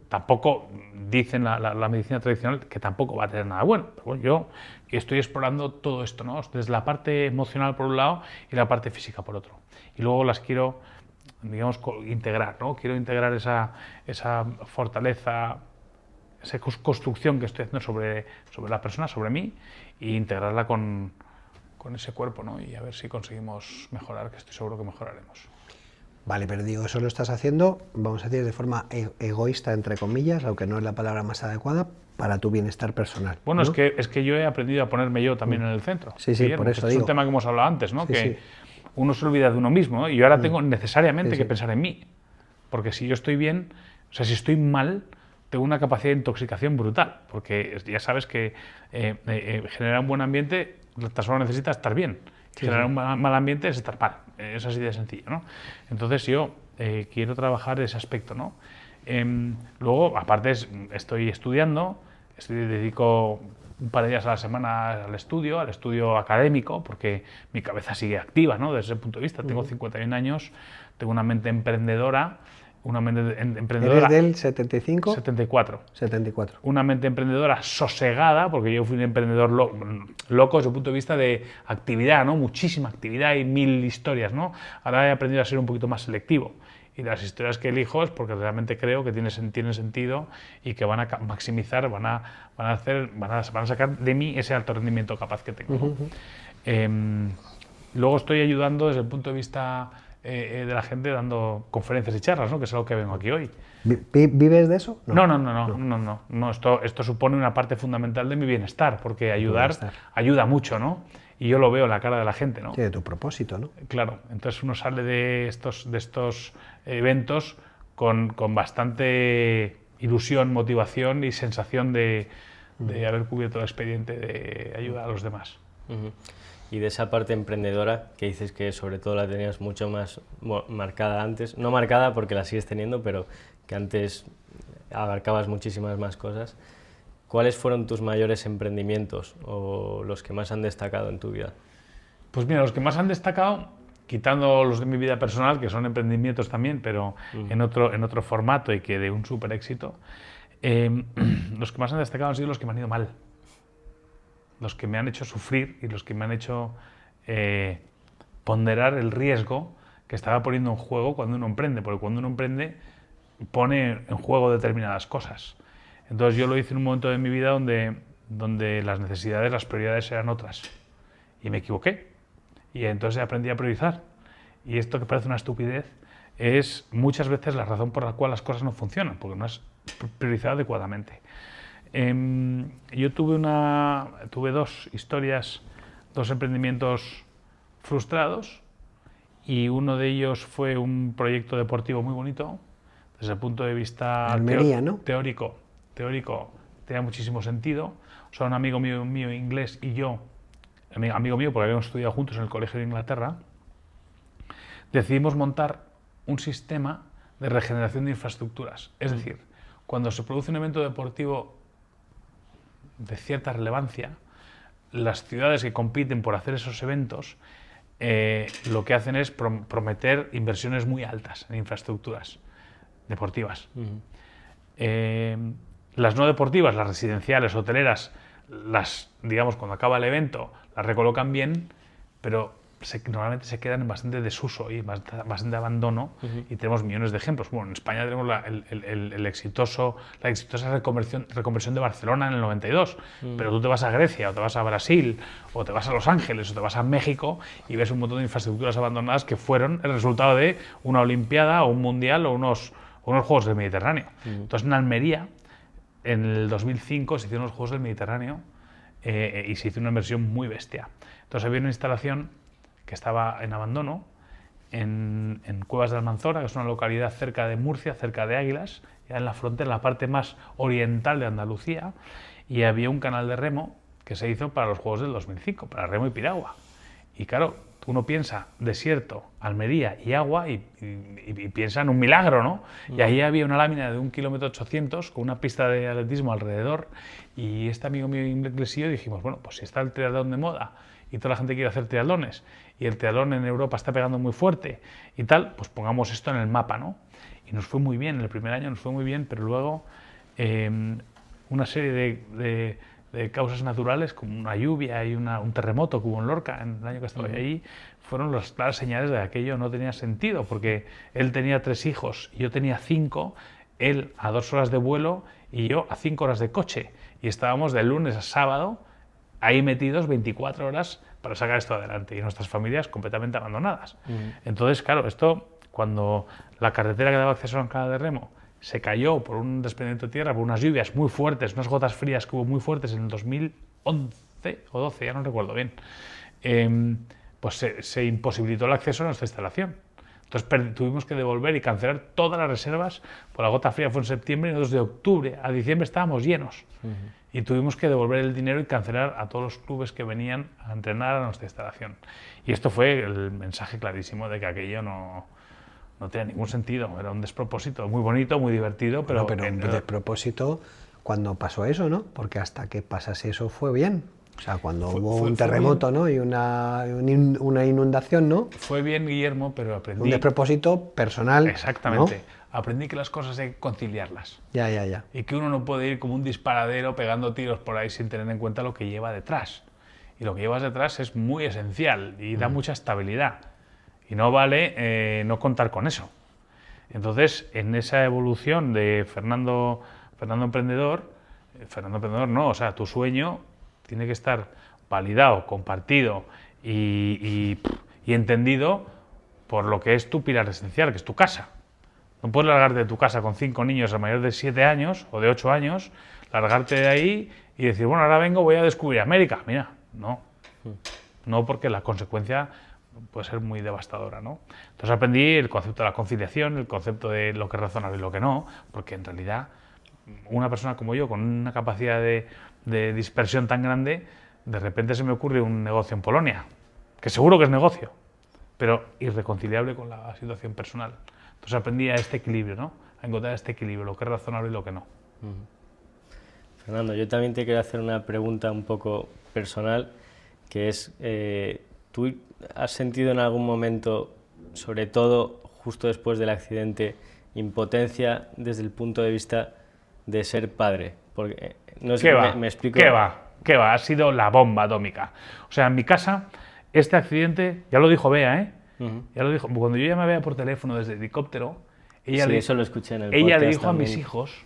Tampoco dicen la medicina tradicional que tampoco va a tener nada bueno. Pero bueno, yo estoy explorando todo esto, ¿no? Desde la parte emocional por un lado y la parte física por otro. Y luego las quiero, digamos, integrar, ¿no? Quiero integrar esa fortaleza, esa construcción que estoy haciendo sobre la persona, sobre mí, e integrarla con ese cuerpo, ¿no? Y a ver si conseguimos mejorar, que estoy seguro que mejoraremos. Vale, pero digo, eso lo estás haciendo, vamos a decir, de forma egoísta, entre comillas, aunque no es la palabra más adecuada, para tu bienestar personal. Bueno, ¿no? es que yo he aprendido a ponerme yo también en el centro. Sí, sí, Guillermo, por eso es digo. un tema que hemos hablado antes, ¿no? Sí, que sí. uno se olvida de uno mismo, ¿no? Y yo ahora tengo necesariamente Sí, que sí. pensar en mí. Porque si yo estoy bien, o sea, si estoy mal, tengo una capacidad de intoxicación brutal. Porque ya sabes que generar un buen ambiente, la persona necesita estar bien. Generar un mal ambiente es estar mal. Es así de sencillo, ¿no? Entonces yo quiero trabajar ese aspecto, ¿no? Luego, aparte, estoy estudiando, dedico un par de días a la semana al estudio académico, porque mi cabeza sigue activa, ¿no? Desde ese punto de vista. Tengo 51 años, tengo una mente emprendedora una mente emprendedora. ¿Eres del 75? 74. 74. Una mente emprendedora sosegada, porque yo fui un emprendedor loco desde el punto de vista de actividad, ¿no? Muchísima actividad y 1000 historias, ¿no? Ahora he aprendido a ser un poquito más selectivo. Y las historias que elijo es porque realmente creo que tienen sentido y que van a maximizar, van a sacar de mí ese alto rendimiento capaz que tengo, ¿no? Luego estoy ayudando desde el punto de vista de la gente dando conferencias y charlas, ¿no? Que es algo que vengo aquí hoy. ¿Vives de eso? No. Esto supone una parte fundamental de mi bienestar, porque ayudar ayuda mucho, ¿no? Y yo lo veo en la cara de la gente, ¿no? Sí, de tu propósito, ¿no? Claro, entonces uno sale de estos eventos con bastante ilusión, motivación y sensación de haber cubierto el expediente de ayudar a los demás. Y de esa parte emprendedora, que dices que sobre todo la tenías mucho más marcada antes, no marcada porque la sigues teniendo, pero que antes abarcabas muchísimas más cosas, ¿cuáles fueron tus mayores emprendimientos o los que más han destacado en tu vida? Pues mira, los que más han destacado, quitando los de mi vida personal, que son emprendimientos también, pero en otro formato y que de un súper éxito, los que más han destacado han sido los que me han ido mal. Los que me han hecho sufrir y los que me han hecho ponderar el riesgo que estaba poniendo en juego cuando uno emprende, porque cuando uno emprende pone en juego determinadas cosas. Entonces yo lo hice en un momento de mi vida donde las necesidades, las prioridades eran otras y me equivoqué y entonces aprendí a priorizar, y esto que parece una estupidez es muchas veces la razón por la cual las cosas no funcionan, porque no has priorizado adecuadamente. Yo tuve dos emprendimientos frustrados, y uno de ellos fue un proyecto deportivo muy bonito. Desde el punto de vista Almería, ¿no? teórico tenía muchísimo sentido. O sea, un amigo mío inglés y yo, amigo mío porque habíamos estudiado juntos en el colegio de Inglaterra, decidimos montar un sistema de regeneración de infraestructuras. Es decir, cuando se produce un evento deportivo de cierta relevancia, las ciudades que compiten por hacer esos eventos lo que hacen es prometer inversiones muy altas en infraestructuras deportivas. Las no deportivas, las residenciales, hoteleras, digamos, cuando acaba el evento, las recolocan bien, pero normalmente se quedan en bastante desuso y bastante abandono, y tenemos millones de ejemplos. Bueno, en España tenemos la exitosa reconversión de Barcelona en el 92, pero tú te vas a Grecia, o te vas a Brasil, o te vas a Los Ángeles, o te vas a México y ves un montón de infraestructuras abandonadas que fueron el resultado de una Olimpiada o un Mundial o unos Juegos del Mediterráneo. Entonces en Almería, en el 2005, se hicieron los Juegos del Mediterráneo y se hizo una inversión muy bestia. Entonces había una instalación que estaba en abandono en Cuevas de Almanzora, que es una localidad cerca de Murcia, cerca de Águilas, ya en la frontera, en la parte más oriental de Andalucía, y había un canal de remo que se hizo para los Juegos del 2005, para remo y piragua. Y claro, uno piensa desierto, Almería y agua y piensa en un milagro, ¿no? Y ahí había una lámina de 1,8 kilómetros con una pista de atletismo alrededor, y este amigo mío inglés y yo dijimos, bueno, pues si está el triatlón de moda y toda la gente quiere hacer triatlones, y el triatlón en Europa está pegando muy fuerte y tal, pues pongamos esto en el mapa, ¿no? Y nos fue muy bien, en el primer año nos fue muy bien, pero luego una serie de causas naturales, como una lluvia y un terremoto que hubo en Lorca en el año que estaba allí, fueron las claras señales de que aquello no tenía sentido, porque él tenía 3 hijos y yo tenía 5, él a 2 horas de vuelo y yo a 5 horas de coche, y estábamos de lunes a sábado ahí metidos 24 horas para sacar esto adelante, y nuestras familias completamente abandonadas. Entonces, claro, esto, cuando la carretera que daba acceso a la canal de remo se cayó por un desprendimiento de tierra, por unas lluvias muy fuertes, unas gotas frías que hubo muy fuertes en el 2011 o 12, ya no recuerdo bien, pues se imposibilitó el acceso a nuestra instalación. Entonces tuvimos que devolver y cancelar todas las reservas, por la gota fría fue en septiembre, y nosotros de octubre a diciembre estábamos llenos. Y tuvimos que devolver el dinero y cancelar a todos los clubes que venían a entrenar a nuestra instalación. Y esto fue el mensaje clarísimo de que aquello no tenía ningún sentido, era un despropósito, muy bonito, muy divertido, pero un despropósito cuando pasó eso, ¿no? Porque hasta que pasase eso fue bien. O sea, cuando hubo un terremoto, ¿no? Y una inundación, ¿no? Fue bien, Guillermo, pero aprendí... Un despropósito personal. Exactamente. ¿No? Aprendí que las cosas hay que conciliarlas. Ya. Y que uno no puede ir como un disparadero pegando tiros por ahí sin tener en cuenta lo que lleva detrás. Y lo que llevas detrás es muy esencial y da mucha estabilidad. Y no vale no contar con eso. Entonces, en esa evolución de Fernando Emprendedor no, o sea, tu sueño tiene que estar validado, compartido y entendido por lo que es tu pilar esencial, que es tu casa. No puedes largarte de tu casa con 5 niños a mayor de 7 años o de 8 años, largarte de ahí y decir, bueno, ahora vengo, voy a descubrir América. Mira, no, porque la consecuencia puede ser muy devastadora, ¿no? Entonces aprendí el concepto de la conciliación, el concepto de lo que es razonable y lo que no, porque en realidad una persona como yo, con una capacidad de dispersión tan grande, de repente se me ocurre un negocio en Polonia, que seguro que es negocio, pero irreconciliable con la situación personal. Entonces aprendí a este equilibrio, ¿no? A encontrar este equilibrio, lo que es razonable y lo que no. Fernando, yo también te quiero hacer una pregunta un poco personal, que es, ¿tú has sentido en algún momento, sobre todo justo después del accidente, impotencia desde el punto de vista de ser padre? Porque, no sé, me explico. ¿Qué va? Ha sido la bomba atómica. O sea, en mi casa, este accidente, ya lo dijo Bea, ¿eh? Ya lo dijo. Cuando yo llamé a Bea por teléfono desde el helicóptero, eso lo escuché en el ella podcast le dijo también. a mis hijos,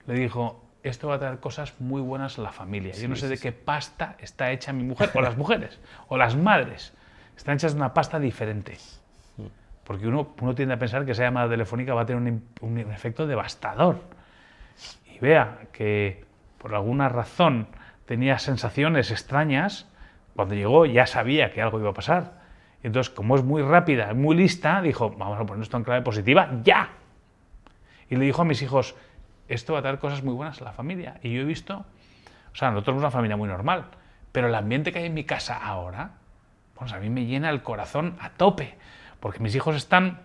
le dijo, esto va a traer cosas muy buenas a la familia. Yo no sé de qué pasta está hecha mi mujer, o las mujeres, o las madres. Están hechas de una pasta diferente. Porque uno tiende a pensar que esa llamada telefónica va a tener un efecto devastador. Y Bea, que por alguna razón tenía sensaciones extrañas, cuando llegó ya sabía que algo iba a pasar. Y entonces, como es muy rápida, muy lista, dijo, vamos a poner esto en clave positiva, ¡ya! Y le dijo a mis hijos, esto va a traer cosas muy buenas a la familia. Y yo he visto, o sea, nosotros somos una familia muy normal, pero el ambiente que hay en mi casa ahora, pues a mí me llena el corazón a tope, porque mis hijos están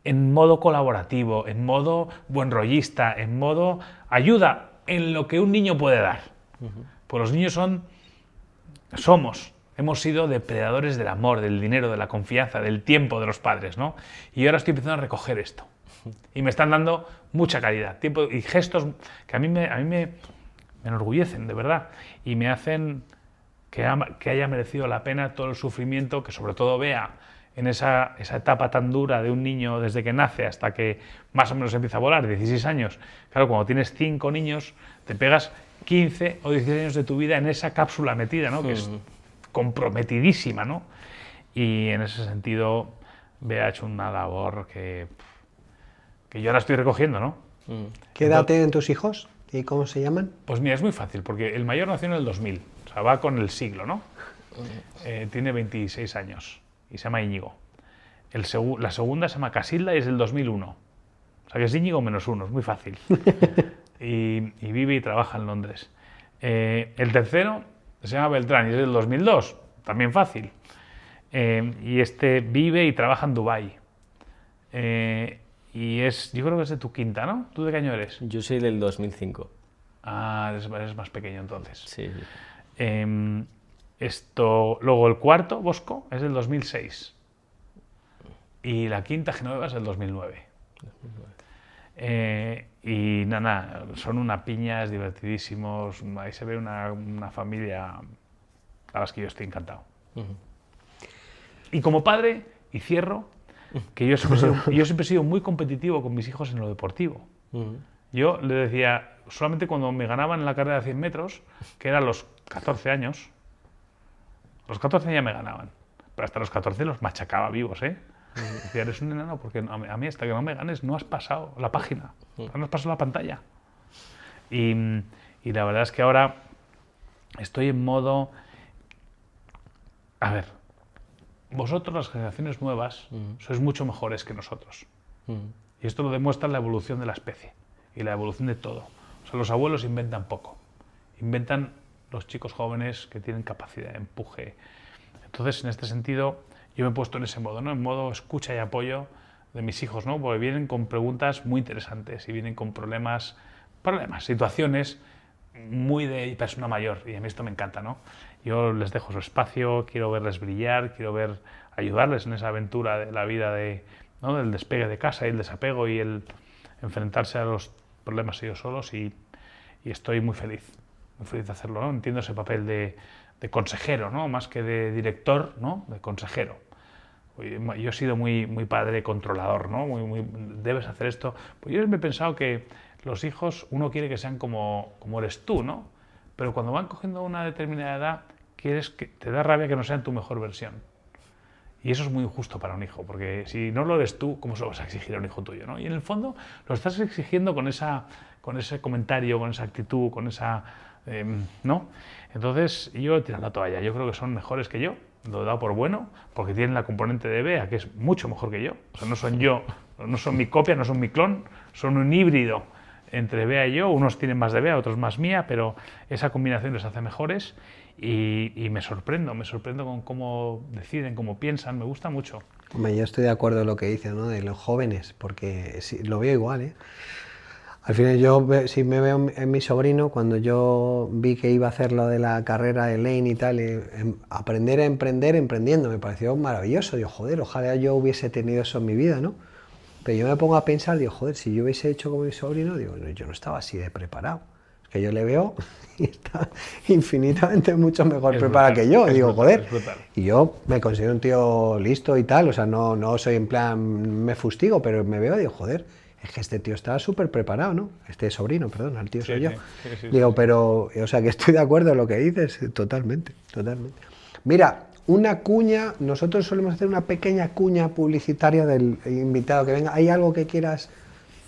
en modo colaborativo, en modo buenrollista, en modo ayuda en lo que un niño puede dar. Pues los niños hemos sido depredadores del amor, del dinero, de la confianza, del tiempo de los padres, ¿no? Y ahora estoy empezando a recoger esto. Y me están dando mucha caridad, tiempo y gestos que a mí me enorgullecen, de verdad, y me hacen que haya merecido la pena todo el sufrimiento que sobre todo Bea en esa etapa tan dura de un niño desde que nace hasta que más o menos empieza a volar, 16 años. Claro, cuando tienes 5 niños, te pegas 15 o 16 años de tu vida en esa cápsula metida, ¿no? Que es comprometidísima, ¿no? Y en ese sentido, Bea ha hecho una labor que yo ahora estoy recogiendo, ¿no? ¿Qué edad tienen tus hijos y cómo se llaman? Pues mira, es muy fácil, porque el mayor nació en el 2000, o sea, va con el siglo, ¿no? Tiene 26 años y se llama Íñigo. La segunda se llama Casilda y es del 2001. O sea, que es Íñigo menos uno, es muy fácil. y vive y trabaja en Londres. El tercero se llama Beltrán y es del 2002, también fácil. Y este vive y trabaja en Dubái. Y yo creo que es de tu quinta, ¿no? ¿Tú de qué año eres? Yo soy del 2005. Ah, eres más pequeño entonces. Sí. Luego el cuarto, Bosco, es del 2006. Y la quinta, Genoveva, es del 2009. Y nada, son una piña, es divertidísimos. Ahí se ve una familia. La verdad es que yo estoy encantado. Y como padre, y cierro, que yo siempre he sido muy competitivo con mis hijos en lo deportivo. Yo le decía, solamente cuando me ganaban en la carrera de 100 metros, que era a los 14 años, los 14 ya me ganaban, pero hasta los 14 los machacaba vivos, ¿eh? Decía, eres un enano porque a mí hasta que no me ganes no has pasado la página, no has pasado la pantalla. Y la verdad es que ahora estoy en modo... A ver, vosotros, las generaciones nuevas, sois mucho mejores que nosotros. Y esto lo demuestra la evolución de la especie y la evolución de todo. O sea, los abuelos inventan poco. Inventan los chicos jóvenes que tienen capacidad de empuje. Entonces, en este sentido, yo me he puesto en ese modo, ¿no? En modo escucha y apoyo de mis hijos, ¿no? Porque vienen con preguntas muy interesantes y vienen con problemas, situaciones muy de persona mayor y a mí esto me encanta, ¿no? Yo les dejo su espacio, quiero verles brillar, quiero ayudarles en esa aventura de la vida, ¿no? Del despegue de casa y el desapego y el enfrentarse a los problemas ellos solos y estoy muy feliz de hacerlo, ¿no? Entiendo ese papel de consejero, ¿no? Más que de director, ¿no? De consejero. Yo he sido muy padre controlador, ¿no? Debes hacer esto. Pues yo me he pensado que los hijos, uno quiere que sean como eres tú, ¿no? Pero cuando van cogiendo una determinada edad, te da rabia que no sean tu mejor versión. Y eso es muy injusto para un hijo, porque si no lo eres tú, ¿cómo se lo vas a exigir a un hijo tuyo, ¿no? Y en el fondo lo estás exigiendo con ese comentario, con esa actitud, con esa... ¿no? Entonces yo he tirado la toalla. Yo creo que son mejores que yo, lo he dado por bueno, porque tienen la componente de Bea, que es mucho mejor que yo. O sea, no son yo, no son mi copia, no son mi clon, son un híbrido entre Bea y yo. Unos tienen más de Bea, otros más mía, pero esa combinación les hace mejores y me sorprendo con cómo deciden, cómo piensan, me gusta mucho. Hombre, yo estoy de acuerdo en lo que dices, ¿no? De los jóvenes, porque sí, lo veo igual, ¿eh? Al final sí me veo en mi sobrino, cuando yo vi que iba a hacer lo de la carrera de Lane y tal, aprender a emprender emprendiendo, me pareció maravilloso. Digo, joder, ojalá yo hubiese tenido eso en mi vida, ¿no? Pero yo me pongo a pensar, digo, joder, si yo hubiese hecho como mi sobrino, digo, no, yo no estaba así de preparado. Es que yo le veo y está infinitamente mucho mejor preparado que yo. Digo, joder, y yo me considero un tío listo y tal, o sea, no soy en plan, me fustigo, pero me veo y digo, joder, es que este tío estaba súper preparado, ¿no? Este sobrino, perdón, el tío soy yo. Sí. Digo, pero, o sea, que estoy de acuerdo en lo que dices, totalmente. Mira, una cuña, nosotros solemos hacer una pequeña cuña publicitaria del invitado que venga. ¿Hay algo que quieras?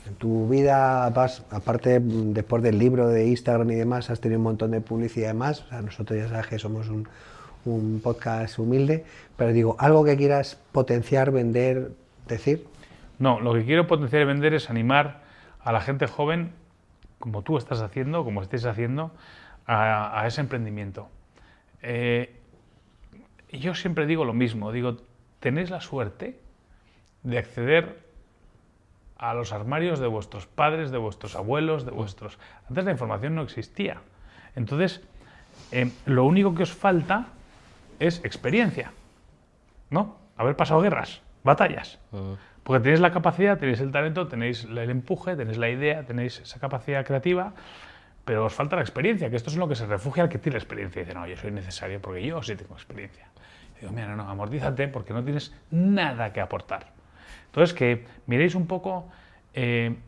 En tu vida, aparte, después del libro de Instagram y demás, has tenido un montón de publicidad y demás. O sea, nosotros ya sabes que somos un podcast humilde, pero digo, ¿algo que quieras potenciar, vender, decir? No, lo que quiero potenciar y vender es animar a la gente joven, como tú estás haciendo, como estáis haciendo, a ese emprendimiento. Yo siempre digo lo mismo, digo, tenéis la suerte de acceder a los armarios de vuestros padres, de vuestros abuelos, de vuestros... Antes la información no existía. Entonces, lo único que os falta es experiencia, ¿no? Haber pasado guerras, batallas. Porque tenéis la capacidad, tenéis el talento, tenéis el empuje, tenéis la idea, tenéis esa capacidad creativa, pero os falta la experiencia, que esto es en lo que se refugia el que tiene experiencia. Y dice, no, yo soy necesario porque yo sí tengo experiencia. Y digo, mira, no, amortízate porque no tienes nada que aportar. Entonces, que miréis un poco,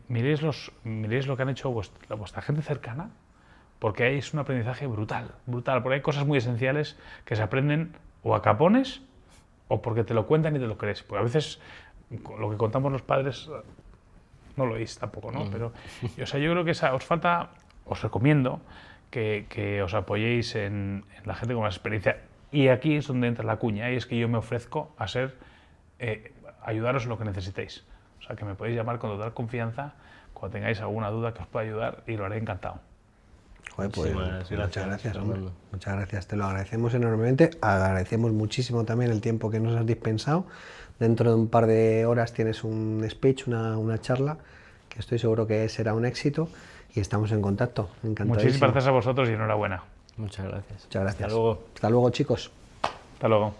miréis lo que han hecho vuestra gente cercana, porque ahí es un aprendizaje brutal, porque hay cosas muy esenciales que se aprenden o a capones o porque te lo cuentan y te lo crees. Porque a veces lo que contamos los padres no lo oís tampoco, ¿no? Pero, o sea, yo creo que os recomiendo que os apoyéis en la gente con más experiencia. Y aquí es donde entra la cuña, y es que yo me ofrezco a ayudaros en lo que necesitéis. O sea, que me podéis llamar con total confianza cuando tengáis alguna duda que os pueda ayudar y lo haré encantado. Joder, pues muchas gracias, hombre. Muchas gracias, te lo agradecemos enormemente. Agradecemos muchísimo también el tiempo que nos has dispensado. Dentro de un par de horas tienes un speech, una charla, que estoy seguro que será un éxito y estamos en contacto. Encantadísimo. Muchísimas gracias a vosotros y enhorabuena. Muchas gracias. Muchas gracias. Hasta luego. Hasta luego, chicos. Hasta luego.